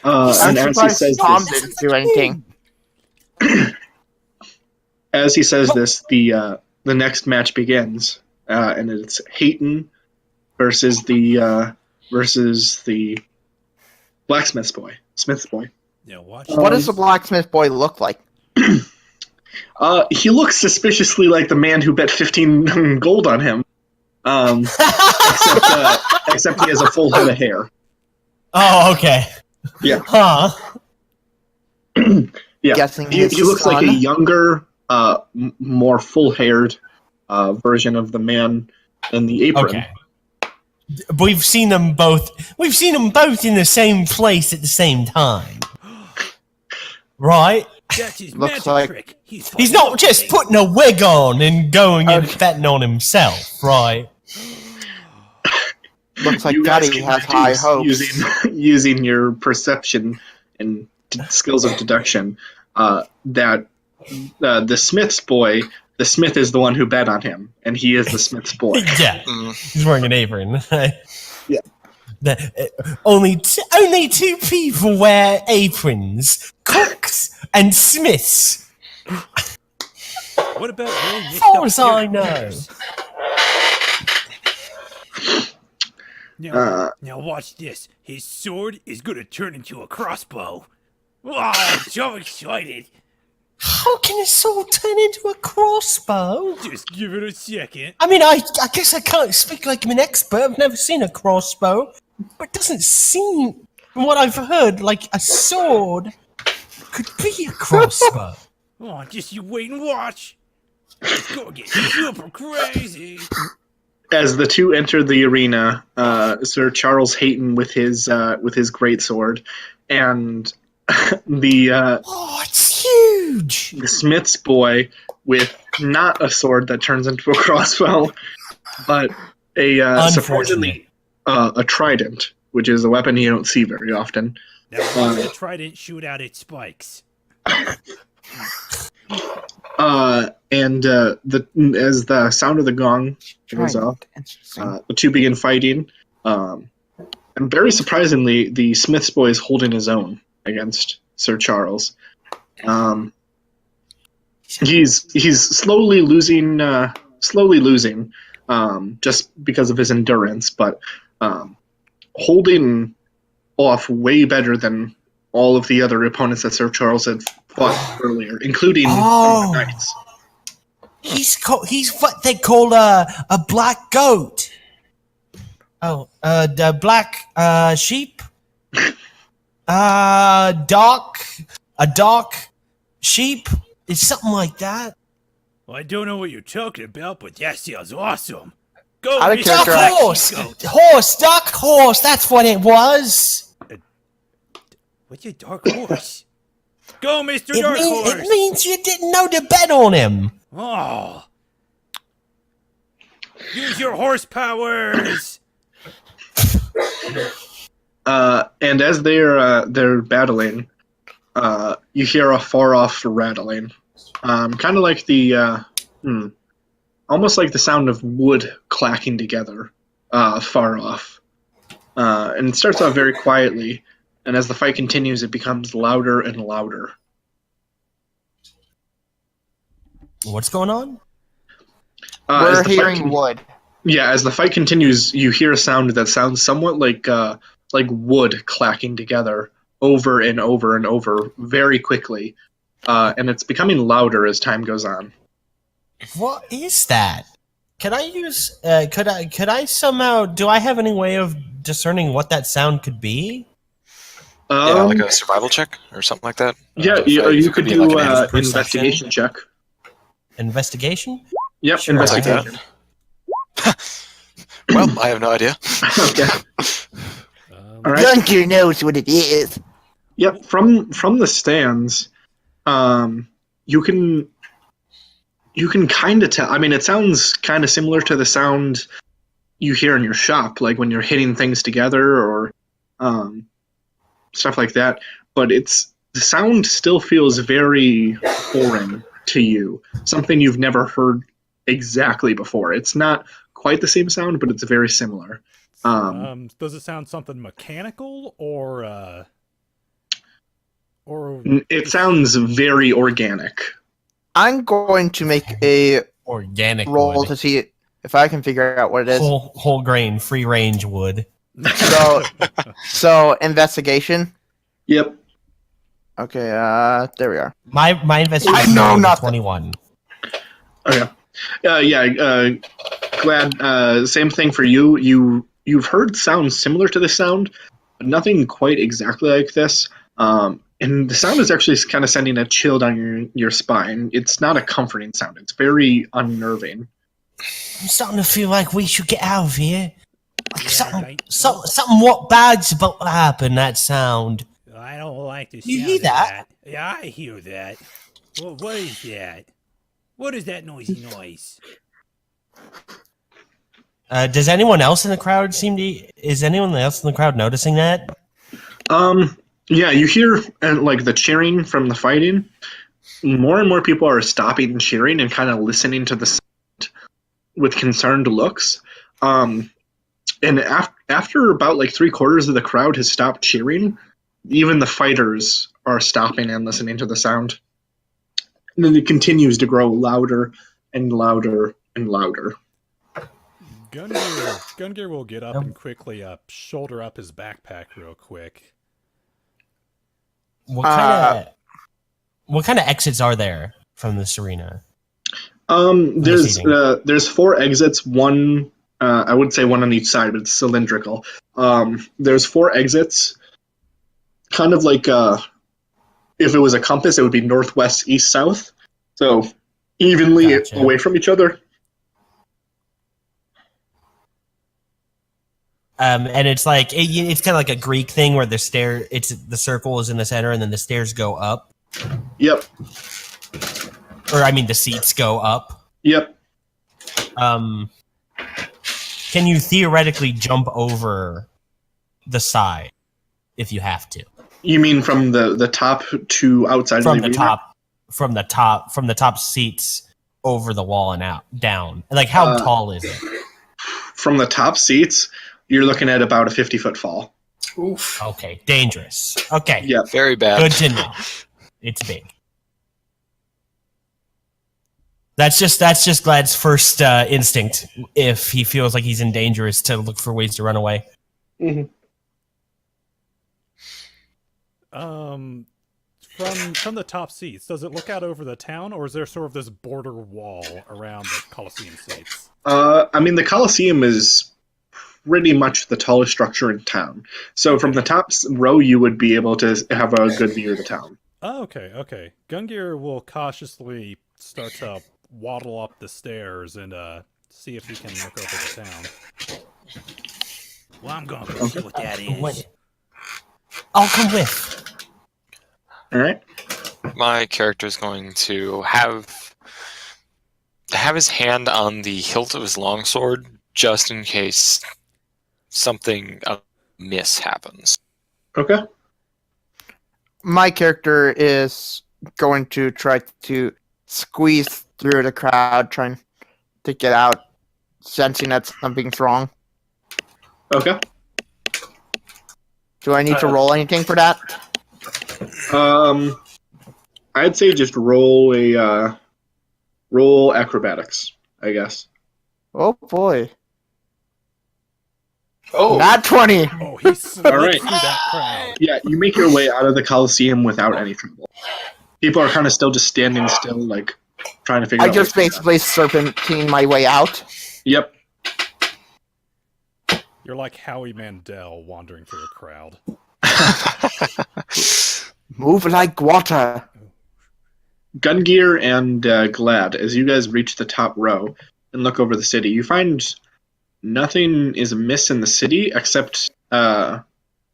And as he says Tom this, didn't do anything. as he says this, the next match begins, and it's Hayton versus the blacksmith's boy, Smith's boy. Now watch. What does the blacksmith boy look like? He looks suspiciously like the man who bet 15 gold on him. Except he has a full head of hair. Oh, okay. Yeah. Huh. Yeah. Guessing He his looks like a son? younger, more full-haired version of the man in the apron. Okay. We've seen them both. We've seen them both in the same place at the same time. Right? That's his Looks magic like- trick. He's not just putting a wig on and going and betting on himself, right? Looks like You guys Daddy can has high deduce hopes. using your perception and skills of deduction that the Smith's boy, the Smith is the one who bet on him, and he is the Smith's boy. Yeah. Mm. He's wearing an apron. Yeah. Only two people wear aprons: cooks and smiths. What about really mixed Far up as I know. characters? Now watch this. His sword is gonna turn into a crossbow. Oh, I'm so excited. How can a sword turn into a crossbow? Just give it a second. I mean, I guess I can't speak like I'm an expert. I've never seen a crossbow. But it doesn't seem, from what I've heard, like a sword could be a crossbow. Oh, just you wait and watch. It's gonna get super crazy. As the two enter the arena, Sir Charles Hayton with his greatsword, and the Oh, it's huge! the Smith's boy with not a sword that turns into a crossbow, but a surprisingly a trident, which is a weapon you don't see very often. Now watch the trident shoot out its spikes. As the sound of the gong goes off, Interesting. the two begin fighting. And very surprisingly, the Smith's boy is holding his own against Sir Charles. He's slowly losing, just because of his endurance, but holding off way better than all of the other opponents that Sir Charles had fought earlier, including Oh. the knights. He's what they call a black goat. Oh, the black sheep. A dark sheep. It's something like that. Well, I don't know what you're talking about, but that sounds awesome. Go, Out of Mr. character. Dark Black horse. Goat. Dark horse. That's what it was. What's a dark horse? Go, Mr. Dark Horse. It means you didn't know to bet on him. Oh. Use your horse powers. And as they're battling, you hear a far off rattling, kind of like the almost like the sound of wood clacking together, far off. And it starts off very quietly, and as the fight continues, it becomes louder and louder. What's going on? As We're the fight hearing wood. Yeah, as the fight continues, you hear a sound that sounds somewhat like wood clacking together over and over and over very quickly, and it's becoming louder as time goes on. What is that? Can I use? Could I somehow? Do I have any way of discerning what that sound could be? Yeah, like a survival check or something like that. Yeah, If you it could be do like an perception. investigation check. Investigation? Yep, Sure, I'll take investigation. Well, I have no idea. Okay. All right. Gungir knows what it is. Yep. From the stands, you can you can kind of tell. I mean, it sounds kind of similar to the sound you hear in your shop, like when you're hitting things together or stuff like that. But the sound still feels very foreign to you, something you've never heard exactly before. It's not quite the same sound, but it's very similar. Does it sound something mechanical or it sounds very organic. I'm going to make a Organic roll wood. to see if I can figure out what it is. Whole grain, free range wood. So investigation. Yep. Okay, there we are. My investigation I know is nothing. 21. Okay. Glad. Same thing for you. You've heard sounds similar to this sound, but nothing quite exactly like this. And the sound is actually kind of sending a chill down your spine. It's not a comforting sound. It's very unnerving. I'm starting to feel like we should get out of here. Like Yeah, something what bad's about to happen, that sound. I don't like the sound You hear of that? Yeah, I hear that. Well, what is that? What is that noisy noise? Does anyone else in the crowd is anyone else in the crowd noticing that? Yeah, you hear like the cheering from the fighting. More and more people are stopping and cheering and kind of listening to the sound with concerned looks. And after about like 3/4 of the crowd has stopped cheering, even the fighters are stopping and listening to the sound. And then it continues to grow louder and louder and louder. Gungir will get up and quickly shoulder up his backpack real quick. What kind of exits are there from this arena? There's 4 exits. One, I would say one on each side, but it's cylindrical. There's 4 exits, kind of like if it was a compass, it would be northwest, east, south. So evenly away from each other. And it's like it's kind of like a Greek thing where the circle is in the center, and then the stairs go up. Yep. Or I mean, the seats go up. Yep. Can you theoretically jump over the side if you have to? You mean from the top to outside From of the the arena? from the top seats over the wall and out down? Like how tall is it? From the top seats, you're looking at about a 50-foot fall. Oof. Okay, dangerous. Okay, Yeah. Very bad. good to know. It's big. That's just Glad's first instinct. If he feels like he's in danger, is to look for ways to run away. Mm-hmm. From the top seats, does it look out over the town, or is there sort of this border wall around the Colosseum seats? I mean, the Colosseum is pretty much the tallest structure in town. So from the top row, you would be able to have a good view of the town. Oh, okay. Gungir will cautiously start to waddle up the stairs and see if he can look over the town. Well, I'm gonna go see what that is. I'll come with. All right. My character is going to have his hand on the hilt of his longsword just in case something amiss happens. Okay. My character is going to try to squeeze through the crowd, trying to get out, sensing that something's wrong. Okay. Do I need to roll anything for that? I'd say just roll acrobatics, I guess. Oh boy. Oh, Not 20! Oh, he slipped All right. through that crowd. Yeah, you make your way out of the Coliseum without any trouble. People are kind of still just standing still, like, trying to figure I out just what's going on. basically serpentine my way out. Yep. You're like Howie Mandel wandering through a crowd. Move like water. Gungir and Glad, as you guys reach the top row and look over the city, you find nothing is amiss in the city except, all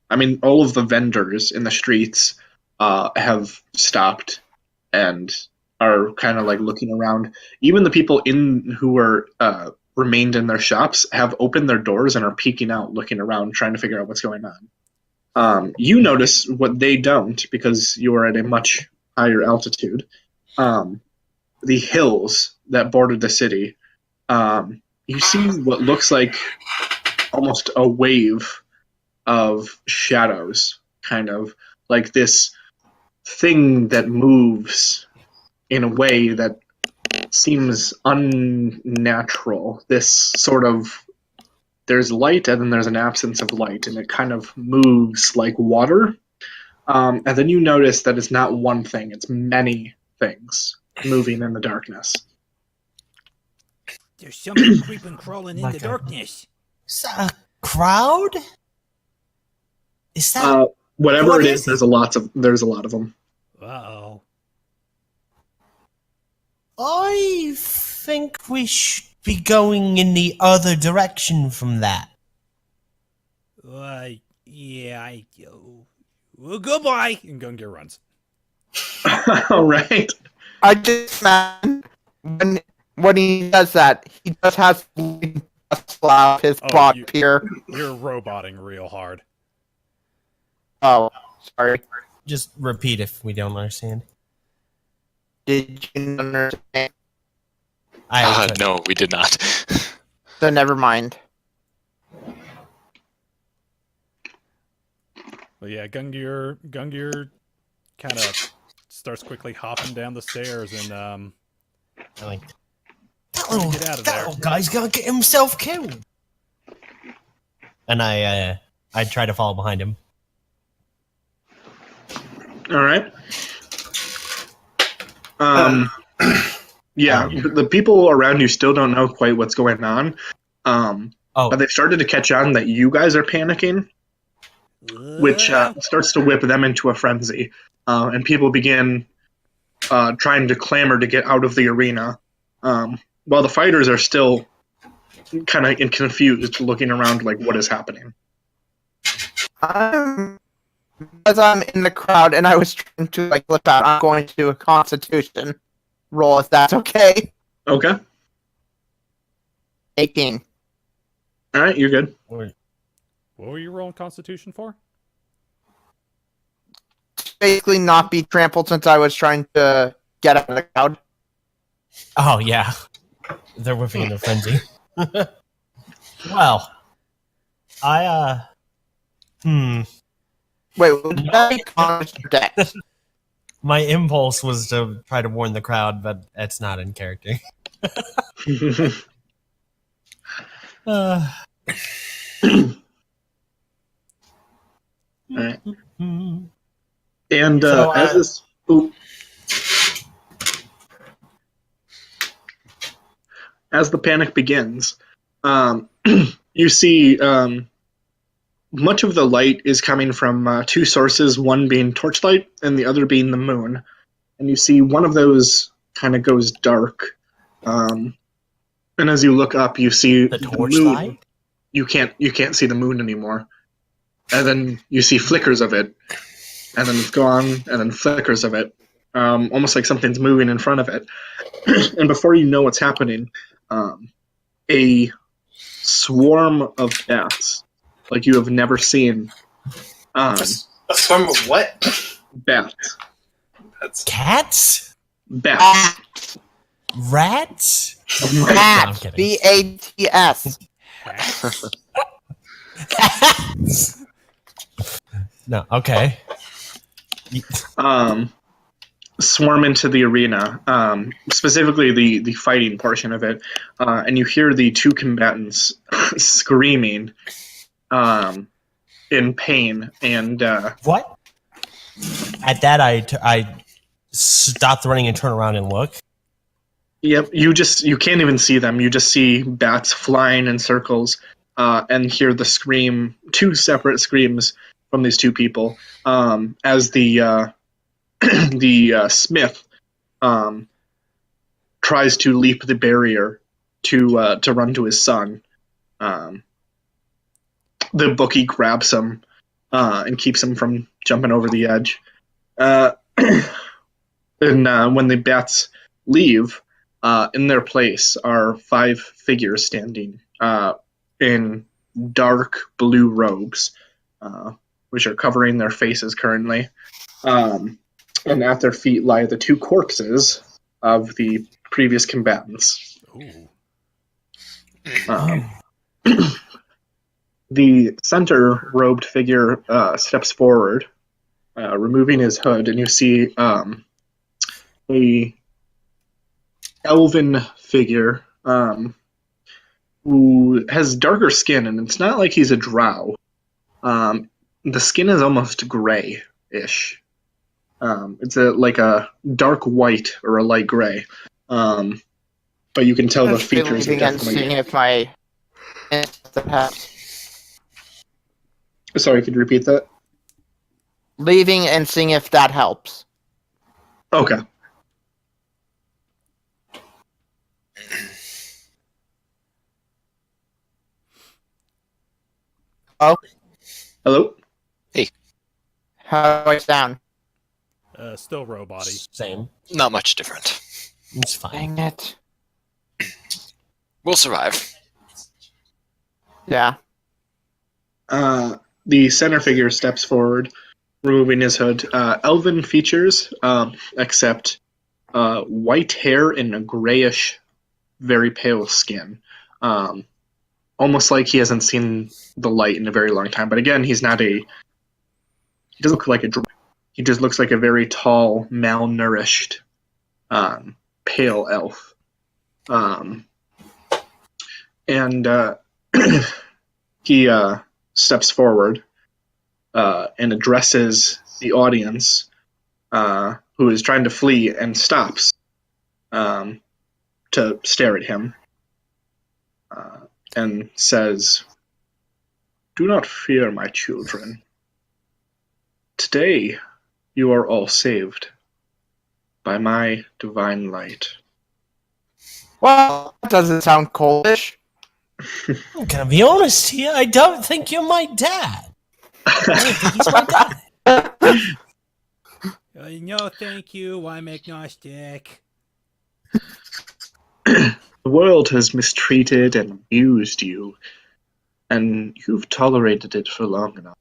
of the vendors in the streets have stopped and are kind of like looking around. Even the people who are remained in their shops have opened their doors and are peeking out, looking around, trying to figure out what's going on. You notice what they don't because you are at a much higher altitude. The hills that border the city. You see what looks like almost a wave of shadows, kind of like this thing that moves in a way that seems unnatural. This sort of, there's light and then there's an absence of light, and it kind of moves like water. And then you notice that it's not one thing, it's many things moving in the darkness. There's something creeping, crawling in Like the darkness. Is that a crowd? Is that Whatever What it is is, it? there's a lot of them. Uh-oh. I think we should be going in the other direction from that. Yeah, well, goodbye! And Gungir runs. All right. I just man when he does that, he just has to slap his Oh, butt you- here. You're roboting real hard. Oh, sorry. Just repeat if we don't understand. Did you understand? No, we did not. So never mind. But yeah, Gungir kind of starts quickly hopping down the stairs, and I'm like, Trying to get out of there. that little guy's gonna get himself killed. And I try to follow behind him. All right. Yeah, the people around you still don't know quite what's going on. But they've started to catch on that you guys are panicking, which starts to whip them into a frenzy. And people begin trying to clamor to get out of the arena, while the fighters are still kind of confused, looking around like, what is happening? As I'm in the crowd and I was trying to like flip out, I'm going to do a Constitution roll if that's okay. Okay. 18. All right, you're good. what were you rolling Constitution for? Basically, not be trampled since I was trying to get out of the crowd. Oh yeah, they're whipping in a frenzy. Well, Wait, would that be Constitution or Dex? my impulse was to try to warn the crowd, but it's not in character. All right. And So, as this, as the panic begins, you see much of the light is coming from two sources, one being torchlight and the other being the moon. And you see one of those kind of goes dark. And as you look up, you see The moon. torchlight? You can't see the moon anymore. And then you see flickers of it, and then it's gone, and then flickers of it, almost like something's moving in front of it. And before you know what's happening, a swarm of bats, like you have never seen. A swarm of what? Bats. That's Cats? Bats. Rats? No, I'm Bats. kidding. B-A-T-S. Cats. No, okay. Swarm into the arena, specifically the fighting portion of it, and you hear the two combatants screaming in pain. And What? At that, I stopped running and turned around and look. yep, you can't even see them. You just see bats flying in circles, and hear the scream, two separate screams from these two people, as the the smith tries to leap the barrier to run to his son. The bookie grabs him and keeps him from jumping over the edge. As And when the bats leave, in their place are 5 figures standing in dark blue robes, which are covering their faces currently. And at their feet lie the 2 corpses of the previous combatants. Ooh. The center robed figure steps forward, removing his hood, and you see a elven figure who has darker skin, and it's not like he's a drow. The skin is almost gray-ish. It's like a dark white or a light gray. But you can tell the features are definitely... Seeing if my... Sorry, could you repeat that? Leaving and seeing if that helps. Okay. Oh. Hello? How do I sound? Still robot-y. Same. Not much different. It's fine. Dang it. We'll survive. Yeah. The center figure steps forward, removing his hood. Elven features, except white hair and a grayish, very pale skin. Almost like he hasn't seen the light in a very long time. But again, he doesn't look like a drow. He just looks like a very tall, malnourished, pale elf. And he steps forward and addresses the audience, who is trying to flee, and stops to stare at him, and says, "Do not fear, my children. Today you are all saved by my divine light." Well, that doesn't sound coldish. I'm gonna be honest here. I don't think you're my dad. I don't think he's my dad. No, thank you. I'm agnostic. The world has mistreated and abused you, and you've tolerated it for long enough.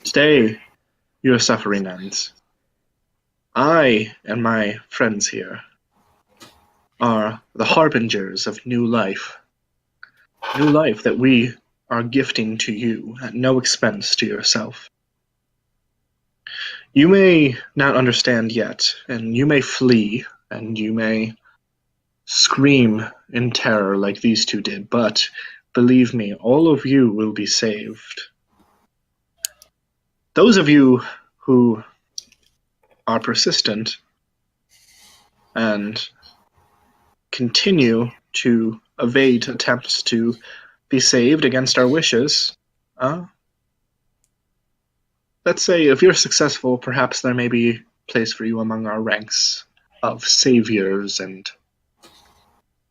Today, your suffering ends. I and my friends here are the harbingers of new life. New life that we are gifting to you at no expense to yourself. You may not understand yet, and you may flee, and you may scream in terror like these 2 did, but believe me, all of you will be saved. Those of you who are persistent and continue to evade attempts to be saved against our wishes, let's say if you're successful, perhaps there may be a place for you among our ranks of saviors and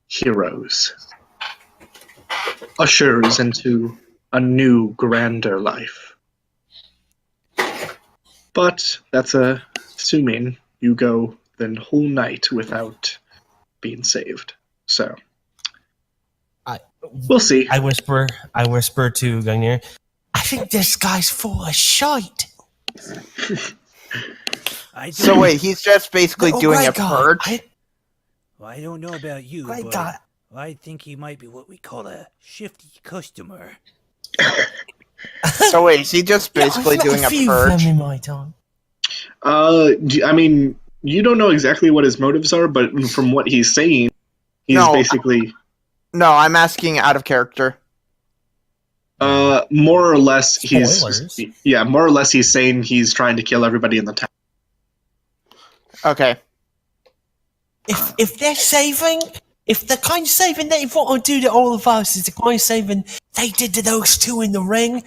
heroes, ushers into a new, grander life. But that's assuming you go the whole night without being saved. So we'll see. I whisper to Gungir, I think this guy's full of shite. So wait, he's just basically doing a purge? I don't know about you, but I think he might be what we call a shifty customer. So wait, is he just basically doing a purge? In my time. I mean, you don't know exactly what his motives are, but from what he's saying, he's basically... No, I'm asking out of character. More or less, Spoilers. more or less he's saying he's trying to kill everybody in the town. Okay. If they're saving, if the kind of saving they want to do to all of us is the kind of saving they did to those 2 in the ring,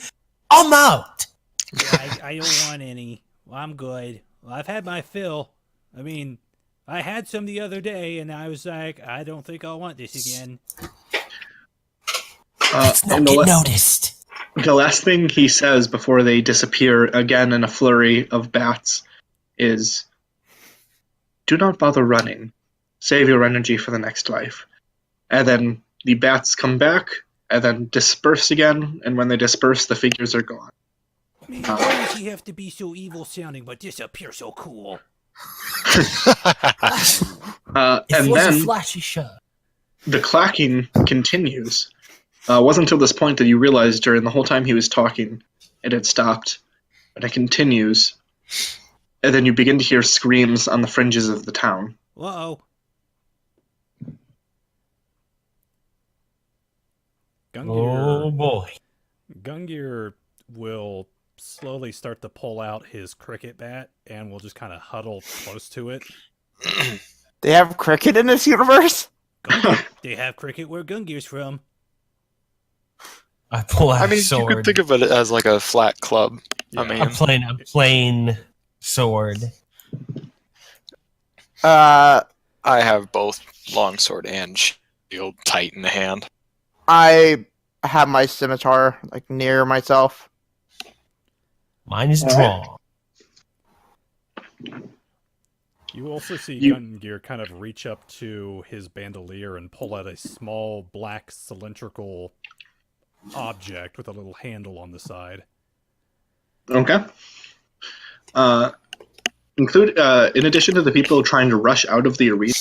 I'm out. Yeah, I don't want any. Well, I'm good. Well, I've had my fill. I mean, I had some the other day, and I was like, I don't think I'll want this again. Let's not get noticed. The last thing he says before they disappear again in a flurry of bats is, do not bother running. Save your energy for the next life. And then the bats come back, and then disperse again, and when they disperse, the figures are gone. Man, why does he have to be so evil sounding but disappear so cool? It And was then a flashy show. the clacking continues. It wasn't until this point that you realized during the whole time he was talking, it had stopped, and it continues. And then you begin to hear screams on the fringes of the town. Whoa. Oh boy. Gungir will slowly start to pull out his cricket bat and will just kind of huddle close to it. They have cricket in this universe? Gungir, they have cricket where Gungir's from. I pull out I mean, a sword. you could think of it as like a flat club. Yeah. I mean, a plain sword. I have both longsword and shield tight in the hand. I have my scimitar like near myself. Mine is Alright. drawn. You also see You- Gungir kind of reach up to his bandolier and pull out a small black cylindrical object with a little handle on the side. Okay. In addition to the people trying to rush out of the arena,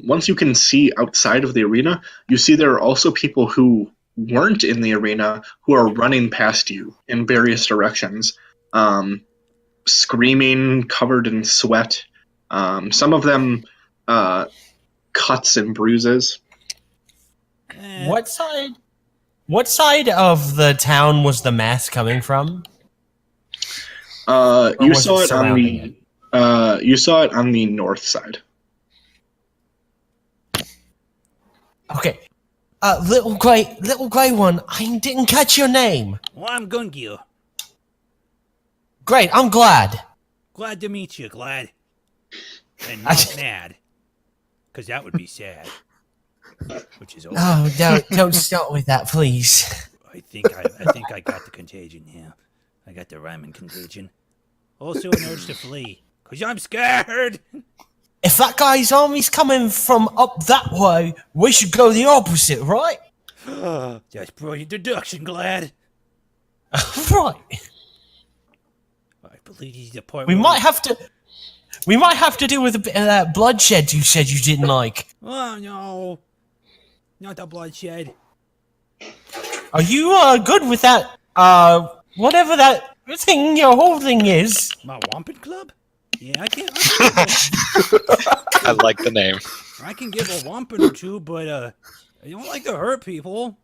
once you can see outside of the arena, you see there are also people who weren't in the arena who are running past you in various directions, screaming, covered in sweat. Some of them cuts and bruises. What side of the town was the mass coming from? Or You was saw it on surrounding the north side. Okay. Little grey one, I didn't catch your name. Well, I'm Gungir. Great, I'm glad. Glad to meet you, Glad. And not mad. Because that would be sad. Which is over. Oh, don't start with that, please. I think I got the contagion here. I got the rhyming contagion. Also an urge to flee. Because I'm scared! If that guy's army's coming from up that way, we should go the opposite, right? That's brilliant deduction, Glad. Right. I believe he's the part We where might have to deal with a bit of that bloodshed you said you didn't like. Oh, no. Not the bloodshed. Are you good with that? Whatever that thing you're holding is. My Wampin Club? Yeah, I can I like the name. I can give a wampin or two, but I don't like to hurt people.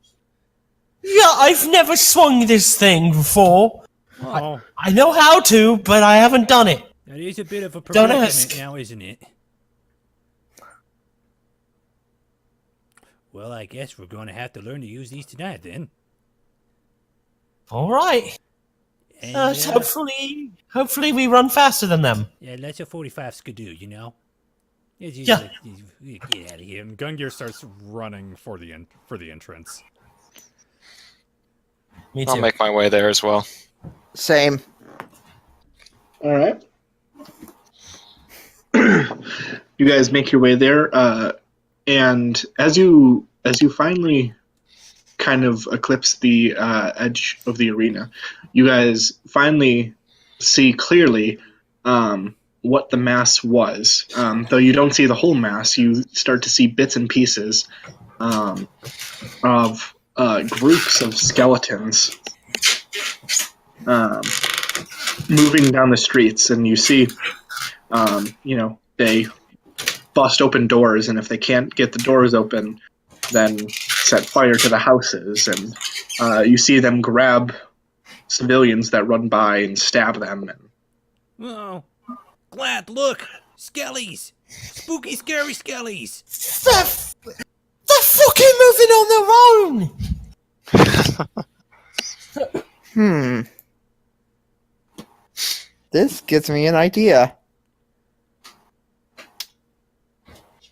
Yeah, I've never swung this thing before. Oh, I know how to, but I haven't done it. that is a bit of a Don't predicament ask. now, isn't it? Well, I guess we're going to have to learn to use these tonight, then. All right. And, Hopefully we run faster than them. yeah, that's a 45 skidoo, you know? It's Yeah. usually- Get out of here. And Gungir starts running for the entrance. Me I'll too. make my way there as well. Same. All right. You guys make your way there, and as you finally kind of eclipse the edge of the arena, you guys finally see clearly what the mass was. Though you don't see the whole mass, you start to see bits and pieces of groups of skeletons moving down the streets, and you see, they bust open doors, and if they can't get the doors open, then set fire to the houses, and you see them grab civilians that run by and stab them. And Oh, Glad, look! Skellies! Spooky, scary skellies! They're fucking moving on their own! This gives me an idea.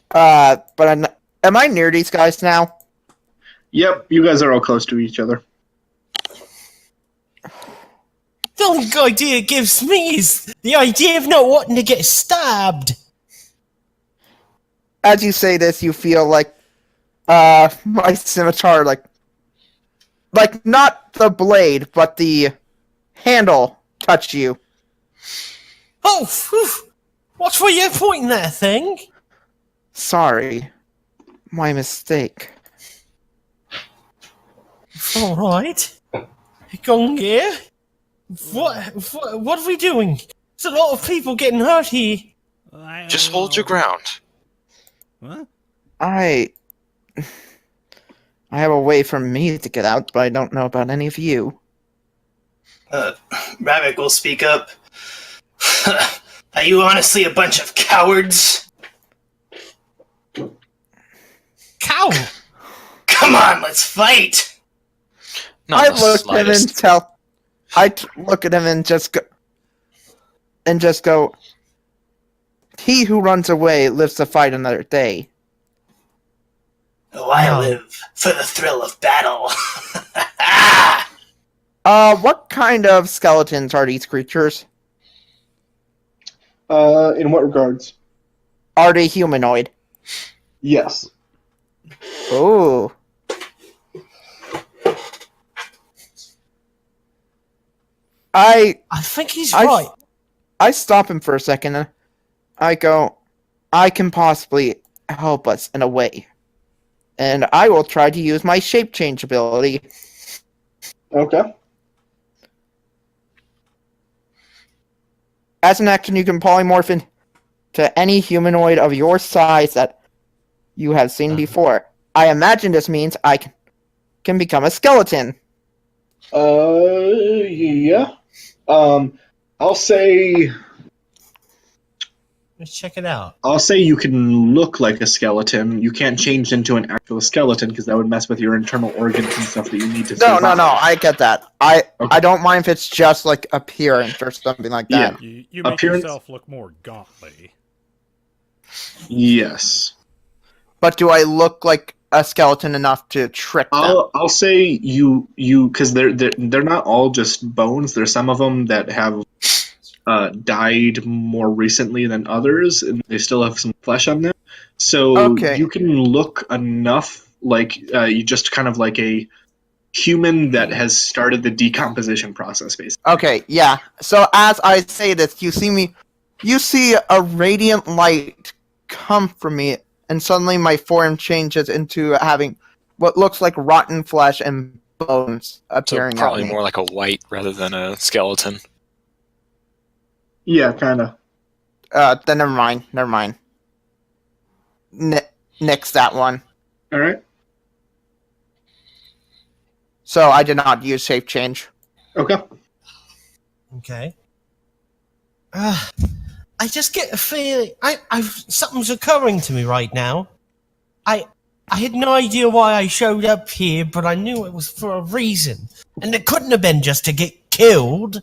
But am I near these guys now? yep, you guys are all close to each other. The only idea it gives me is the idea of not wanting to get stabbed. as you say this, you feel like my scimitar, like not the blade, but the handle touch you. Oh, phew. Watch where you're pointing that thing. Sorry. My mistake. All right. Gungir? What are we doing? There's a lot of people getting hurt here. Just hold your ground. What? I have a way for me to get out, but I don't know about any of you. Ravak will speak up. Are you honestly a bunch of cowards? Cow! Come on, let's fight! Not I the look at him and slightest. look at him and just go. He who runs away lives to fight another day. Oh, I live for the thrill of battle. What kind of skeletons are these creatures? In what regards? Are they humanoid? Yes. Oh. I think he's right. I stop him for a second and I go, I can possibly help us in a way. And I will try to use my shape change ability. Okay. As an action, you can polymorph into any humanoid of your size that you have seen before. I imagine this means I can become a skeleton. Yeah. I'll say Let's check it out. you can look like a skeleton. You can't change into an actual skeleton because that would mess with your internal organs and stuff that you need to No, survive. I get that. I don't mind if it's just like appearance or something like that. Yeah. You make Appearance- yourself look more gauntly. Yes. But do I look like a skeleton enough to trick them? I'll say you because they're not all just bones. There's some of them that have died more recently than others, and they still have some flesh on them. So Okay. you can look enough like you just kind of like a human that has started the decomposition process, basically. Okay, yeah. So as I say this, you see a radiant light come from me, and suddenly my form changes into having what looks like rotten flesh and bones So appearing probably at me. more like a white rather than a skeleton. Yeah, kind of. Then never mind. Nix that one. All right. So I did not use shape change. Okay. Okay. I just get a feeling something's occurring to me right now. I had no idea why I showed up here, but I knew it was for a reason, and it couldn't have been just to get killed.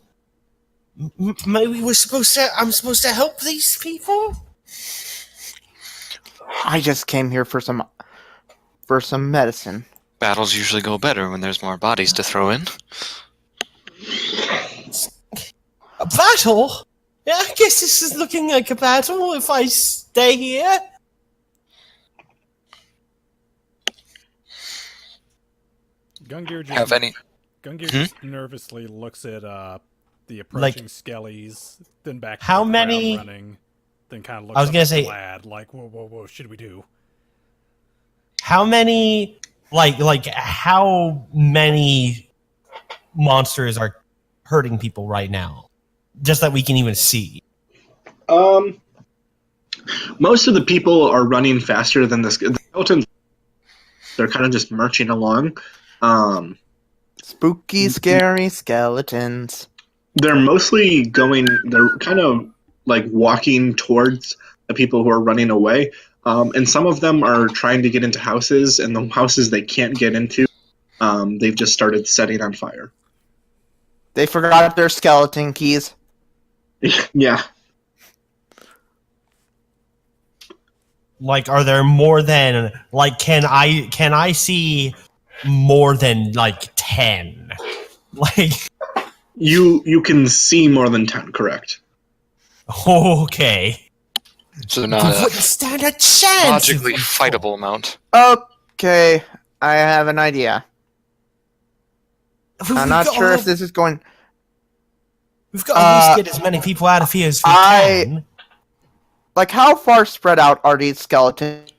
Maybe I'm supposed to help these people. I just came here for some medicine. Battles usually go better when there's more bodies to throw in. A battle? Yeah, I guess this is looking like a battle if I stay here. Gungir Have any? just nervously looks at the approaching skellies, then back to How the crowd many- running, then kind of looks I was up gonna at say- Vlad, like, whoa, should we do? How many, how many monsters are hurting people right now? Just that we can even see. Most of the people are running faster than the skeletons. They're kind of just marching along. Spooky, scary skeletons. They're mostly they're kind of like walking towards the people who are running away. And some of them are trying to get into houses, and the houses they can't get into, they've just started setting on fire. They forgot their skeleton keys. Yeah. Are there more than can I see more than 10? You can see more than 10, correct. Okay. So We not wouldn't a stand a chance. logically fightable amount. Okay, I have an idea. We've I'm not got sure to- if this is going. We've got to at least get as many people out of here as we I- can. Like, how far spread out are these skeletons?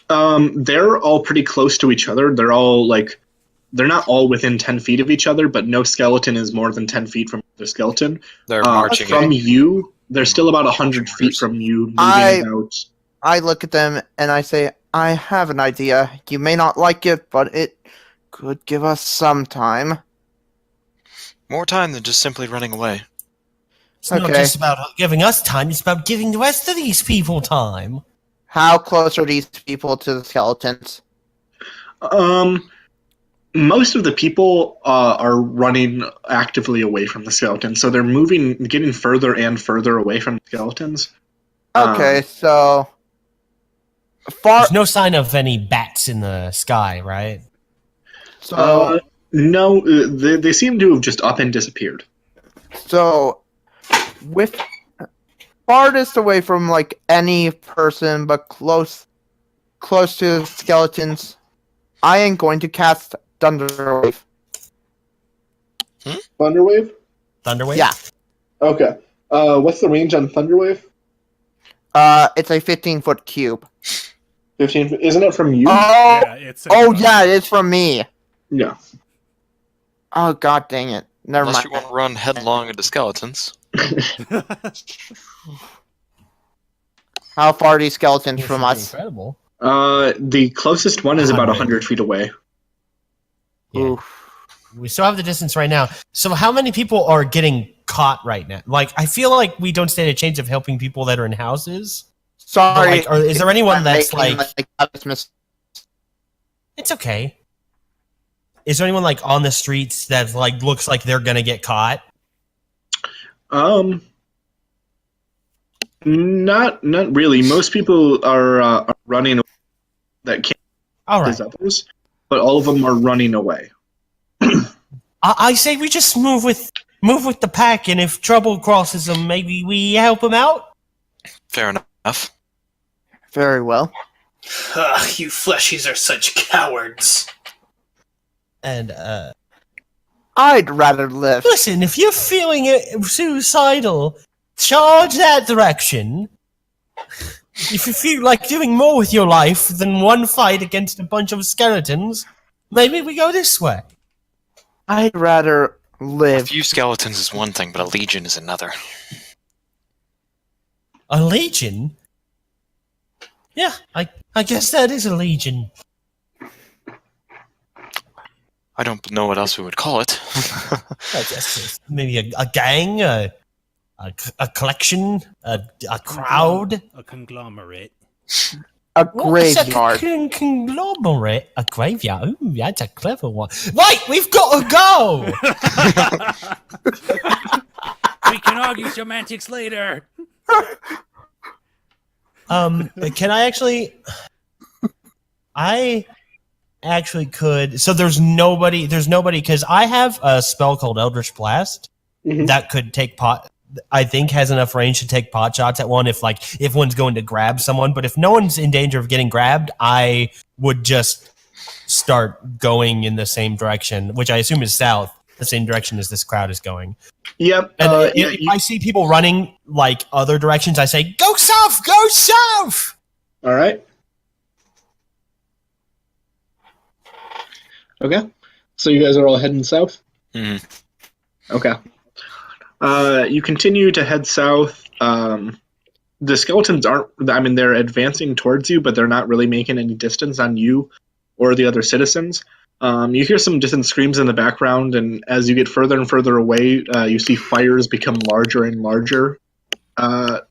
They're all pretty close to each other. They're not all within 10 feet of each other, but no skeleton is more than 10 feet from the skeleton. They're marching From in. you, they're still about 100 feet from you, moving about. I look at them and I say, I have an idea. You may not like it, but it could give us some time. More time than just simply running away. It's not Okay. just about giving us time, it's about giving the rest of these people time. How close are these people to the skeletons? Most of the people are running actively away from the skeletons, so they're getting further and further away from the skeletons. Okay, so far. There's no sign of any bats in the sky, right? So No, they seem to have just up and disappeared. so with farthest away from like any person, but close to skeletons, I am going to cast Thunderwave. Thunderwave? Thunderwave? Yeah. Okay. What's the range on Thunderwave? It's a 15-foot cube. 15. Isn't it from you? Oh, Yeah, it's yeah, it is from me. Yeah. Oh, god dang it. Never Unless mind. you want to run headlong into skeletons. How far are these skeletons This from is us? Incredible. The closest one is about 100. 100 feet away. Yeah. Oof. We still have the distance right now. So how many people are getting caught right now? Like, I feel like we don't stand a chance of helping people that are in houses. But, Sorry. like, is there anyone that's like... It's It's okay. Is there anyone like on the streets that like looks like they're gonna get caught? Not really. Most people are running that can't All right. as others, but all of them are running away. I say we just move with the pack, and if trouble crosses them, maybe we help them out. Fair enough. Very well. Ugh, you fleshies are such cowards. And I'd rather live. listen, if you're feeling suicidal, charge that direction. If you feel like doing more with your life than one fight against a bunch of skeletons, maybe we go this way. I'd rather A live. few skeletons is one thing, but a legion is another. A legion? Yeah, I guess that is a legion. I don't know what else we would call it. I guess it's maybe a gang, a collection, a crowd. A conglomerate. A What's graveyard. a conglomerate? A graveyard? Ooh, that's a clever one. Right, we've got to go! We can argue semantics later. Can I actually... I actually could... So there's nobody, because I have a spell called Eldritch Blast Mhm. that could take pot... I think has enough range to take pot shots at one if one's going to grab someone. But if no one's in danger of getting grabbed, I would just start going in the same direction, which I assume is south, the same direction as this crowd is going. Yep. And Yeah, if I see people running like other directions, I say, "Go south! Go south!" all right. Okay. So you guys are all heading south? Mhm. Okay. You continue to head south. The skeletons they're advancing towards you, but they're not really making any distance on you or the other citizens. You hear some distant screams in the background, and as you get further and further away, you see fires become larger and larger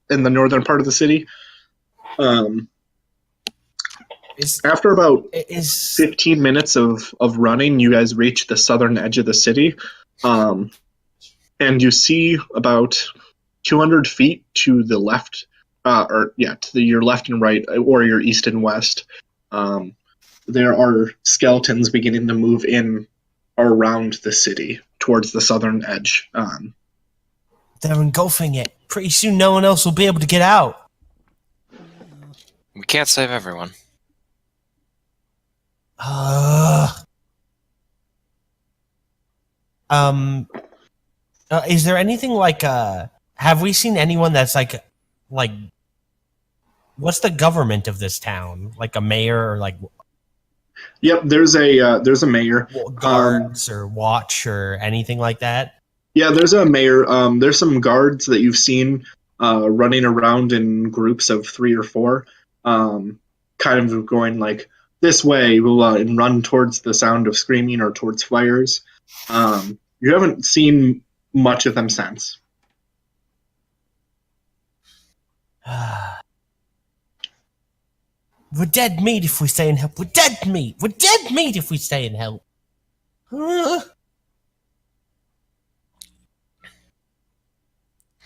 in the northern part of the city. After about 15 minutes of running, you guys reach the southern edge of the city. And you see about 200 feet to the left, your left and right, or your east and west. There are skeletons beginning to move in around the city towards the southern edge. They're engulfing it. Pretty soon, no one else will be able to get out. We can't save everyone. Is there anything like have we seen anyone that's like what's the government of this town? Like a mayor or like Yep, there's a mayor. Guards or watch or anything like that? Yeah, there's a mayor. There's some guards that you've seen running around in groups of 3 or 4, kind of going like this way, and run towards the sound of screaming or towards fires. You haven't seen much of them since. We're dead meat if we stay and help. We're dead meat. We're dead meat if we stay and help.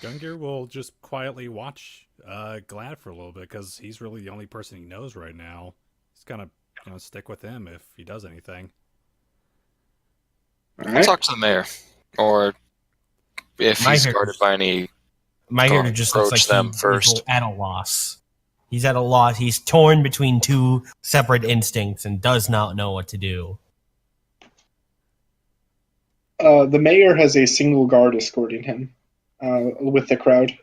Gungir will just quietly watch Glad for a little bit because he's really the only person he knows right now. He's gonna stick with him if he does anything. All right. Talk to the mayor, or if he's guarded by any. My character just looks like them he's first. at a loss. He's at a loss. He's torn between 2 separate instincts and does not know what to do. The mayor has a single guard escorting him with the crowd.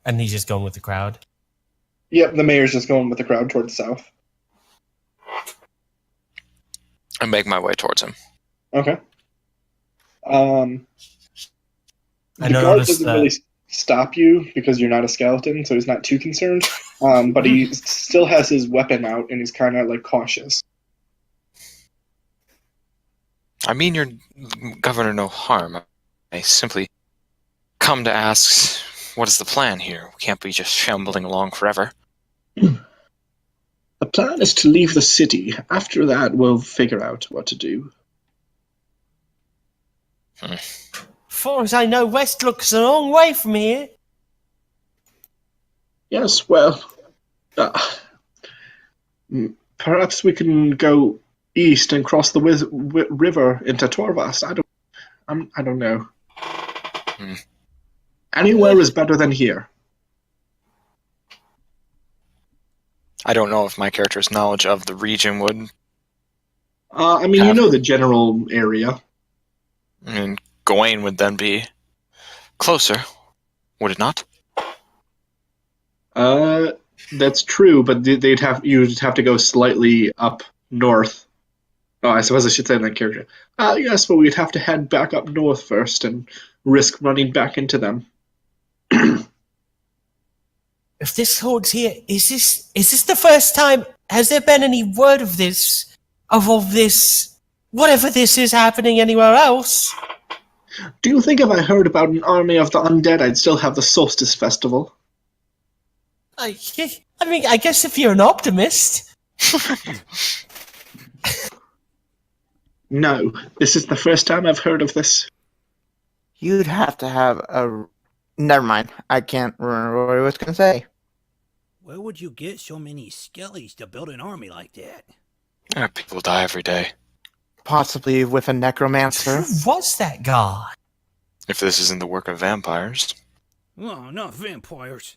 And he's just going with the crowd? Yep, the mayor's just going with the crowd towards south. I make my way towards him. Okay. I The guard doesn't really stop you because you're not a skeleton, so he's not too concerned. But he still has his weapon out, and he's kind of like cautious. I mean your governor no harm. I simply come to ask, what is the plan here? We can't be just shambling along forever. The plan is to leave the city. After that, we'll figure out what to do. Far as I know, West looks a long way from here. Yes, well, perhaps we can go east and cross the river into Torvas. I don't know. Anywhere is better than here. I don't know if my character's knowledge of the region would. I mean, you know the general area. I mean, Gawain would then be closer, would it not? That's true, but you'd have to go slightly up north. Oh, I suppose I should say that character. Yes, but we'd have to head back up north first and risk running back into them. If this holds here, is this the first time? Has there been any word of this, of all this, whatever this is happening anywhere else? Do you think if I heard about an army of the undead, I'd still have the Solstice Festival? I mean, I guess if you're an optimist. No, this is the first time I've heard of this. You'd have to have a... Never mind. I can't remember what I was going to say. Where would you get so many skellies to build an army like that? People die every day. Possibly with a necromancer. Who was that guy? If this isn't the work of vampires. Oh, not vampires.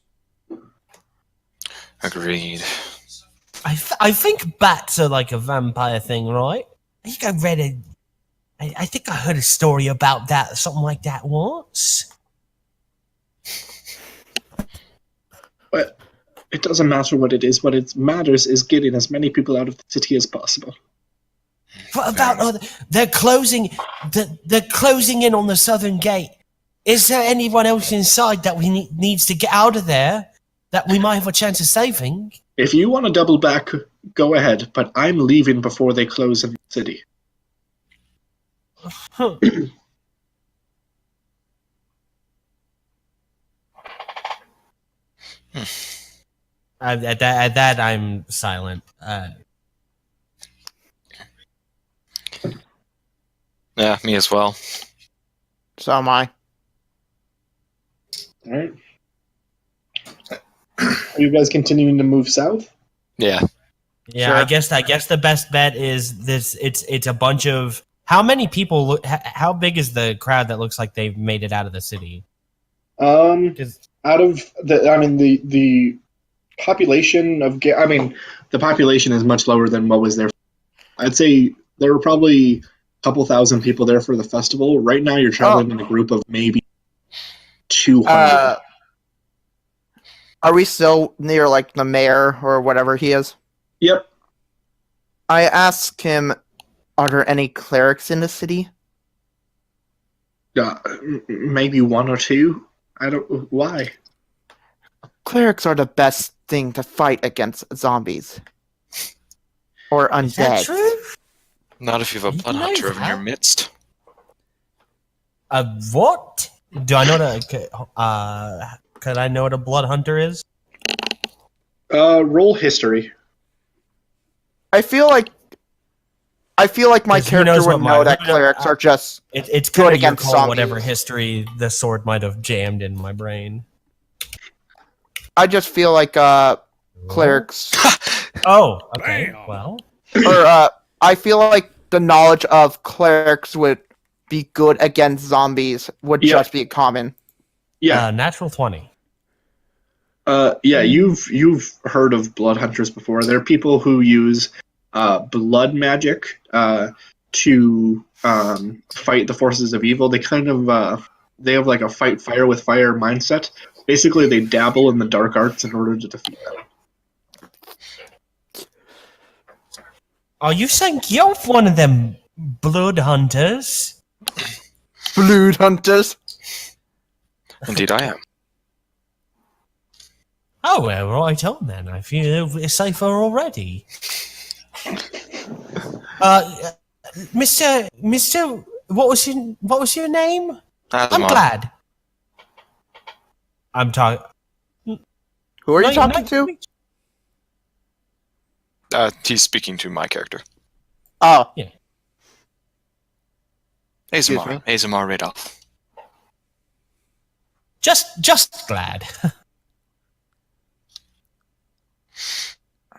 Agreed. I think bats are like a vampire thing, right? I think I read I think I heard a story about that, something like that once. But it doesn't matter what it is. What it matters is getting as many people out of the city as possible. What about they're closing in on the southern gate? Is there anyone else inside that we needs to get out of there that we might have a chance of saving? If you want to double back, go ahead. But I'm leaving before they close in the city. Huh. At that, I'm silent. Yeah, me as well. So am I. All right. Are you guys continuing to move south? Yeah. Yeah, Sure. I guess the best bet is this. It's a bunch of how many people? How big is the crowd that looks like they've made it out of the city? Out of the population of I mean, the population is much lower than what was there. I'd say there were probably a couple thousand people there for the festival. Right now, you're traveling in a group of maybe 200. Are we still near like the mayor or whatever he is? Yep. I asked him, are there any clerics in the city? Maybe one or two. I don't. Why? Clerics are the best thing to fight against zombies. Or undead. Is that true? Not if you have a blood hunter in your midst. What? Do I know that? Could I know what a blood hunter is? Roll history. I feel like my character would know that clerics are just it's good kind of against call zombies. whatever history the sword might have jammed in my brain. I just feel like clerics Oh, okay. Bam. Well, or I feel like the knowledge of clerics would be good against zombies would just be common. Yeah. natural 20. Yeah. You've heard of blood hunters before. They're people who use blood magic to fight the forces of evil. They kind of they have like a fight fire with fire mindset. Basically, they dabble in the dark arts in order to defeat them. Are you saying you're one of them blood hunters? Blood hunters. Indeed, I am. Oh, well, right on then. I feel safer already. Mr. What was your name? I'm Asemar. glad. I'm talking. Who are you talking to? He's speaking to my character. Oh. Yeah. Asemar. Asemar Radolf. Just glad.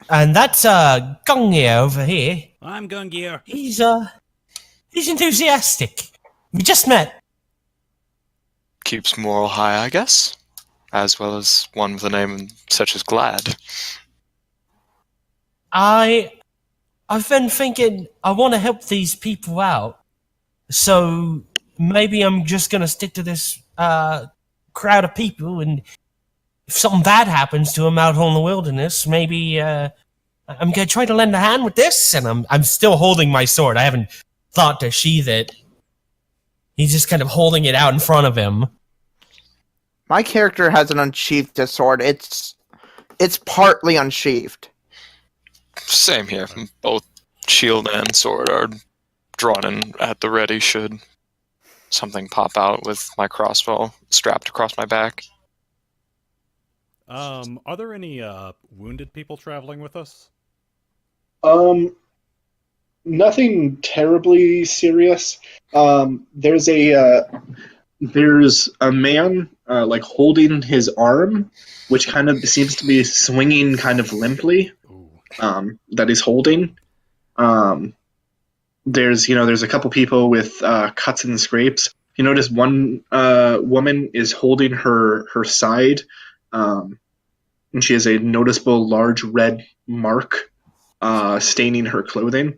And that's Gungir over here. I'm Gungir. He's enthusiastic. We just met. Keeps morale high, I guess. As well as one with a name such as Glad. I've been thinking I want to help these people out. So maybe I'm just gonna stick to this crowd of people, and if something bad happens to them out on the wilderness, maybe I'm gonna try to lend a hand with this. And I'm still holding my sword. I haven't thought to sheath it. He's just kind of holding it out in front of him. My character has an unsheathed sword. It's partly unsheathed. Same here. Both shield and sword are drawn in at the ready should something pop out with my crossbow strapped across my back. Are there any wounded people traveling with us? Nothing terribly serious. There's a man like holding his arm, which kind of seems to be swinging kind of limply. That he's holding. There's a couple people with cuts and scrapes. You notice one woman is holding her side, and she has a noticeable large red mark staining her clothing.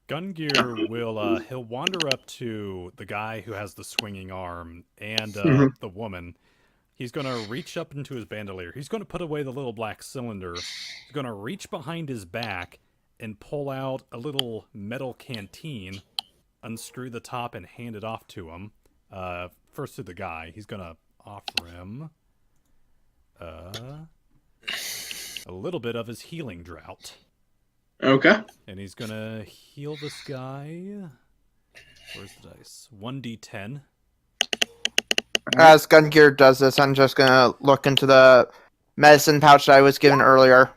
Gungir will he'll wander up to the guy who has the swinging arm and the woman. He's going to reach up into his bandolier. He's going to put away the little black cylinder. He's going to reach behind his back and pull out a little metal canteen, unscrew the top, and hand it off to him. First to the guy. He's going to offer him a little bit of his healing drought. Okay. And he's going to heal this guy. Where's the dice? 1d10. As Gungir does this, I'm just gonna look into the medicine pouch that I was given earlier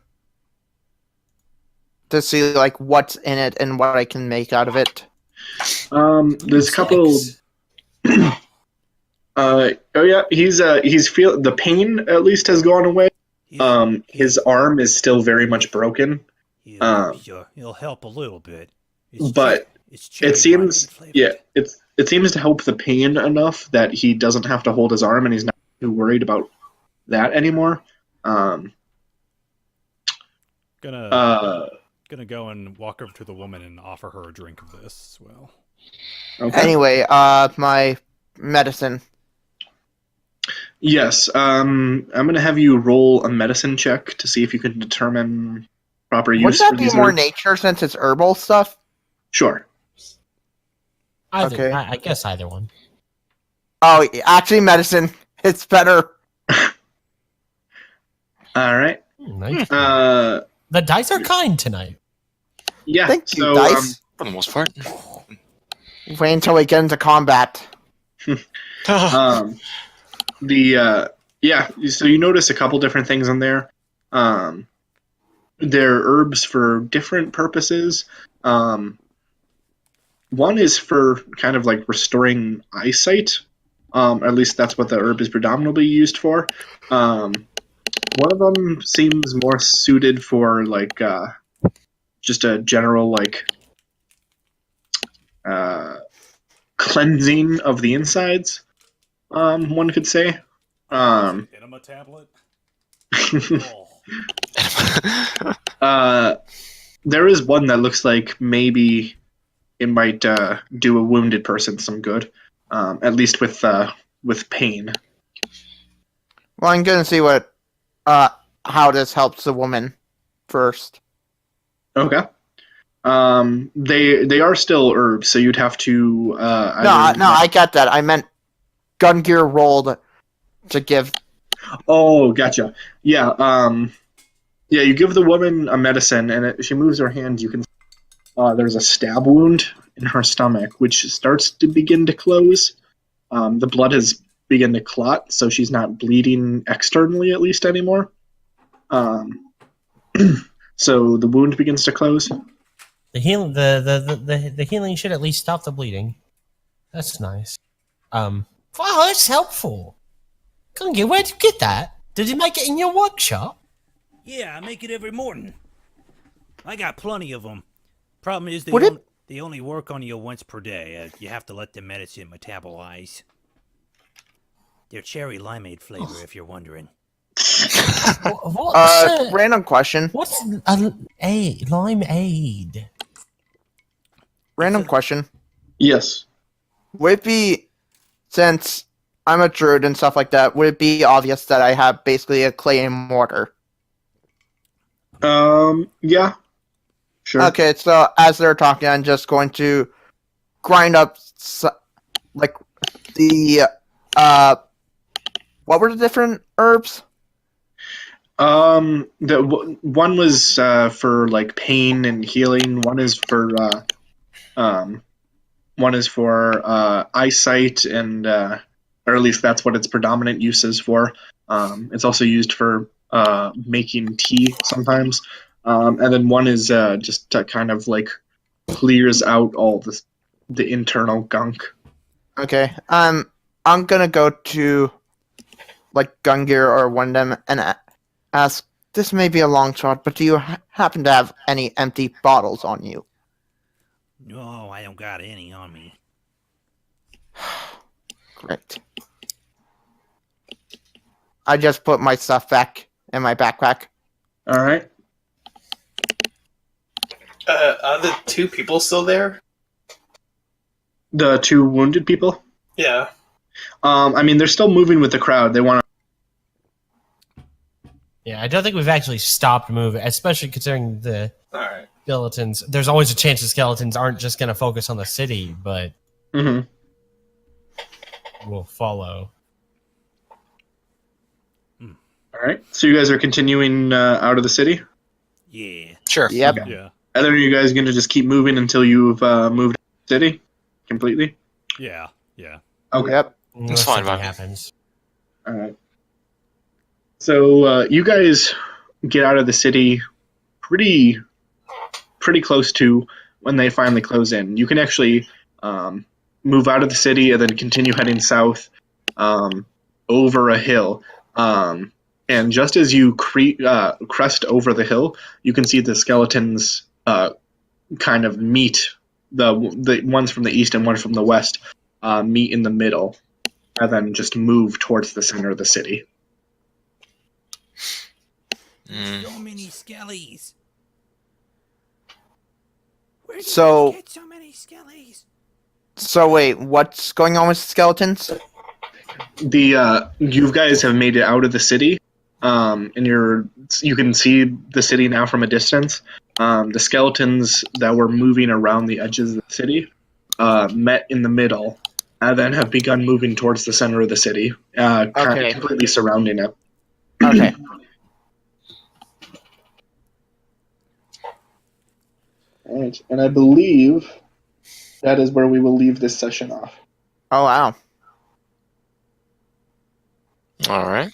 to see like what's in it and what I can make out of it. There's a couple. Oh yeah, he's feel the pain at least has gone away. His arm is still very much broken. He'll help a little bit. But it seems it seems to help the pain enough that he doesn't have to hold his arm, and he's not too worried about that anymore. Gonna go and walk over to the woman and offer her a drink of this as well. Okay. Anyway, my medicine. Yes. I'm going to have you roll a medicine check to see if you can determine proper use Wouldn't for that be these more herbs. nature since it's herbal stuff? Sure. Either, Okay. I guess either one. Oh, actually, medicine. It's better. All right. Nice. Uh, The dice are kind tonight. yeah. Thank you, so, dice. For the most part. Wait until we get into combat. Yeah. So you notice a couple different things in there. They're herbs for different purposes. One is for kind of like restoring eyesight. At least that's what the herb is predominantly used for. One of them seems more suited for like just a general like cleansing of the insides. One could say. Enema tablet. Oh. There is one that looks like maybe it might do a wounded person some good, at least with pain. Well, I'm gonna see what, how this helps the woman first. Okay. They are still herbs, so you'd have to. I get that. I meant Gungir rolled to give. Oh, gotcha. Yeah. Yeah. You give the woman a medicine, and she moves her hand. You can. There's a stab wound in her stomach, which starts to begin to close. The blood has begun to clot, so she's not bleeding externally, at least anymore. So the wound begins to close. The healing should at least stop the bleeding. That's nice. Wow, that's helpful. Gungir, where'd you get that? Did you make it in your workshop? Yeah, I make it every morning. I got plenty of them. Problem is, they only work on you once per day. You have to let the medicine metabolize. They're cherry limeade flavor, if you're wondering. Random question. What's limeade? Random question. Yes. Would it be, since I'm a druid and stuff like that, would it be obvious that I have basically a clay and mortar? Yeah. Sure. Okay, so as they're talking, I'm just going to grind up, like, the, what were the different herbs? The one was for like pain and healing. One is for eyesight and or at least that's what its predominant use is for. It's also used for making tea sometimes. And then one is just to kind of like clears out all the internal gunk. Okay, I'm gonna go to, like, Gungir or one of them and ask, this may be a long shot, but do you happen to have any empty bottles on you? No, I don't got any on me. Great. I just put my stuff back in my backpack. All right. Are the two people still there? The two wounded people. Yeah. I mean, they're still moving with the crowd. They want to. Yeah, I don't think we've actually stopped moving, especially considering the Alright. skeletons. There's always a chance the skeletons aren't just going to focus on the city, but Mm-hmm. will follow. All right. So you guys are continuing out of the city. Yeah. Sure. Yep. Okay. Yeah. And then are you guys going to just keep moving until you've moved out of the city completely? Yeah. Yeah. Okay. Yep. Unless fine, something Bobby. happens. All right. So you guys get out of the city pretty close to when they finally close in. You can actually move out of the city and then continue heading south over a hill. And just as you crest over the hill, you can see the skeletons kind of meet. The ones from the east and one from the west meet in the middle, and then just move towards the center of the city. So many skellies. Where did So- you get so many skellies? So wait, what's going on with skeletons? You guys have made it out of the city, and you can see the city now from a distance. The skeletons that were moving around the edges of the city met in the middle, and then have begun moving towards the center of the city, kind Okay. of completely surrounding it. Okay. All right, and I believe that is where we will leave this session off. Oh wow. All right.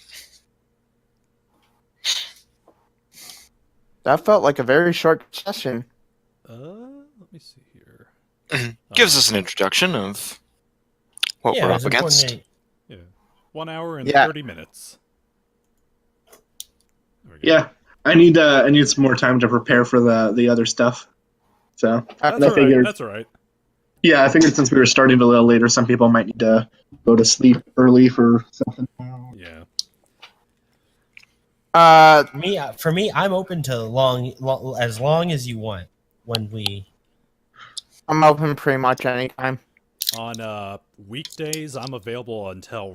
That felt like a very short session. Let me see here. Gives us an introduction of what Yeah, we're it up was important against. Yeah, 1 hour and Yeah. 30 minutes. There we go. Yeah, I need some more time to prepare for the other stuff. So That's I all right. figured- That's all right. yeah, I figured since we were starting a little later, some people might need to go to sleep early for something. Yeah. For me, I'm open to as long as you want. When we I'm open pretty much anytime. On weekdays, I'm available until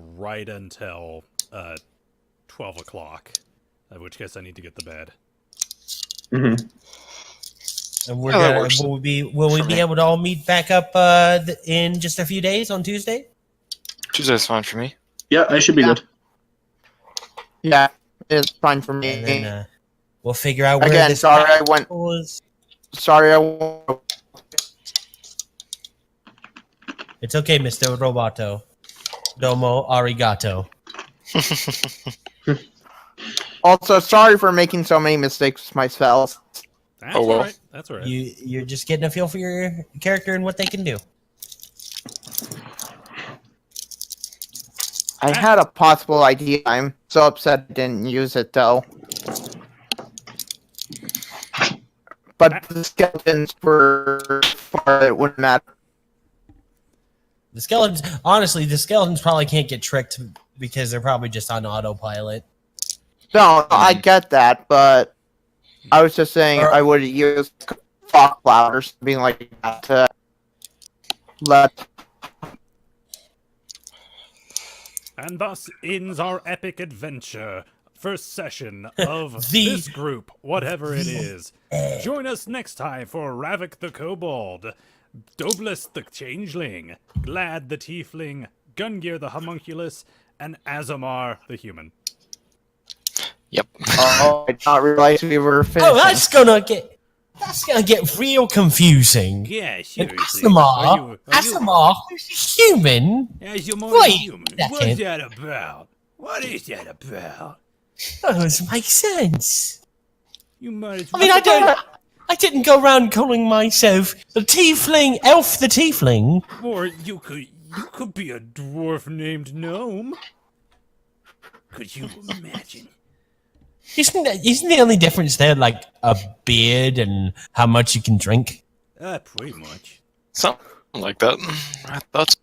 12 o'clock. In which case, I need to get to bed. Mm-hmm. and we're Yeah, that gonna works will we for be me. able to all meet back up in just a few days on Tuesday? Tuesday's fine for me. Yeah, I should be Yeah. good. Yeah, it's fine for me. And then we'll figure out where Again, this sorry I went. was. Sorry I went. It's okay, Mr. Roboto. Domo arigato. Also, sorry for making so many mistakes with my spells. That's Oh, well. all right. That's all right. You're just getting a feel for your character and what they can do. I had a possible idea. I'm so upset I didn't use it though. But the skeletons were far, it wouldn't matter. The skeletons probably can't get tricked because they're probably just on autopilot. No, I get that, but I was just saying I would use fog cloud or something like that to let. And thus ends our epic adventure. First session of The- this group, whatever it is. Join us next time for Ravak the Kobald, Dublis the Changling, Glad the Tiefling, Gungir the Homunculus, and Asemar the Human. Yep. Oh, I did not realize we were finishing. Oh, that's gonna get real confusing. Yeah, And seriously. Asemar, human. Asemar Wait human. a What's second. that about? What is that about? That doesn't make sense. You might as I well. mean, I didn't go around calling myself the Tiefling, Elf the Tiefling. Or you could be a dwarf named Gnome. Could you imagine? Isn't the only difference there like a beard and how much you can drink? Pretty much. Something like that. That's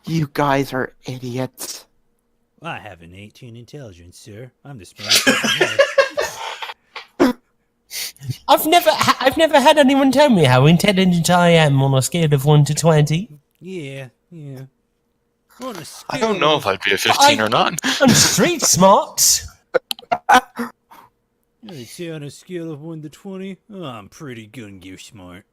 You guys are idiots. I have an 18 intelligence, sir. I'm the smartest person here. I've never had anyone tell me how intelligent I am on a scale of 1 to 20. Yeah. On a I don't know if scale I'd be a 15 or not. I'm street smart. I'd say on a scale of 1 to 20, I'm pretty good and you're smart.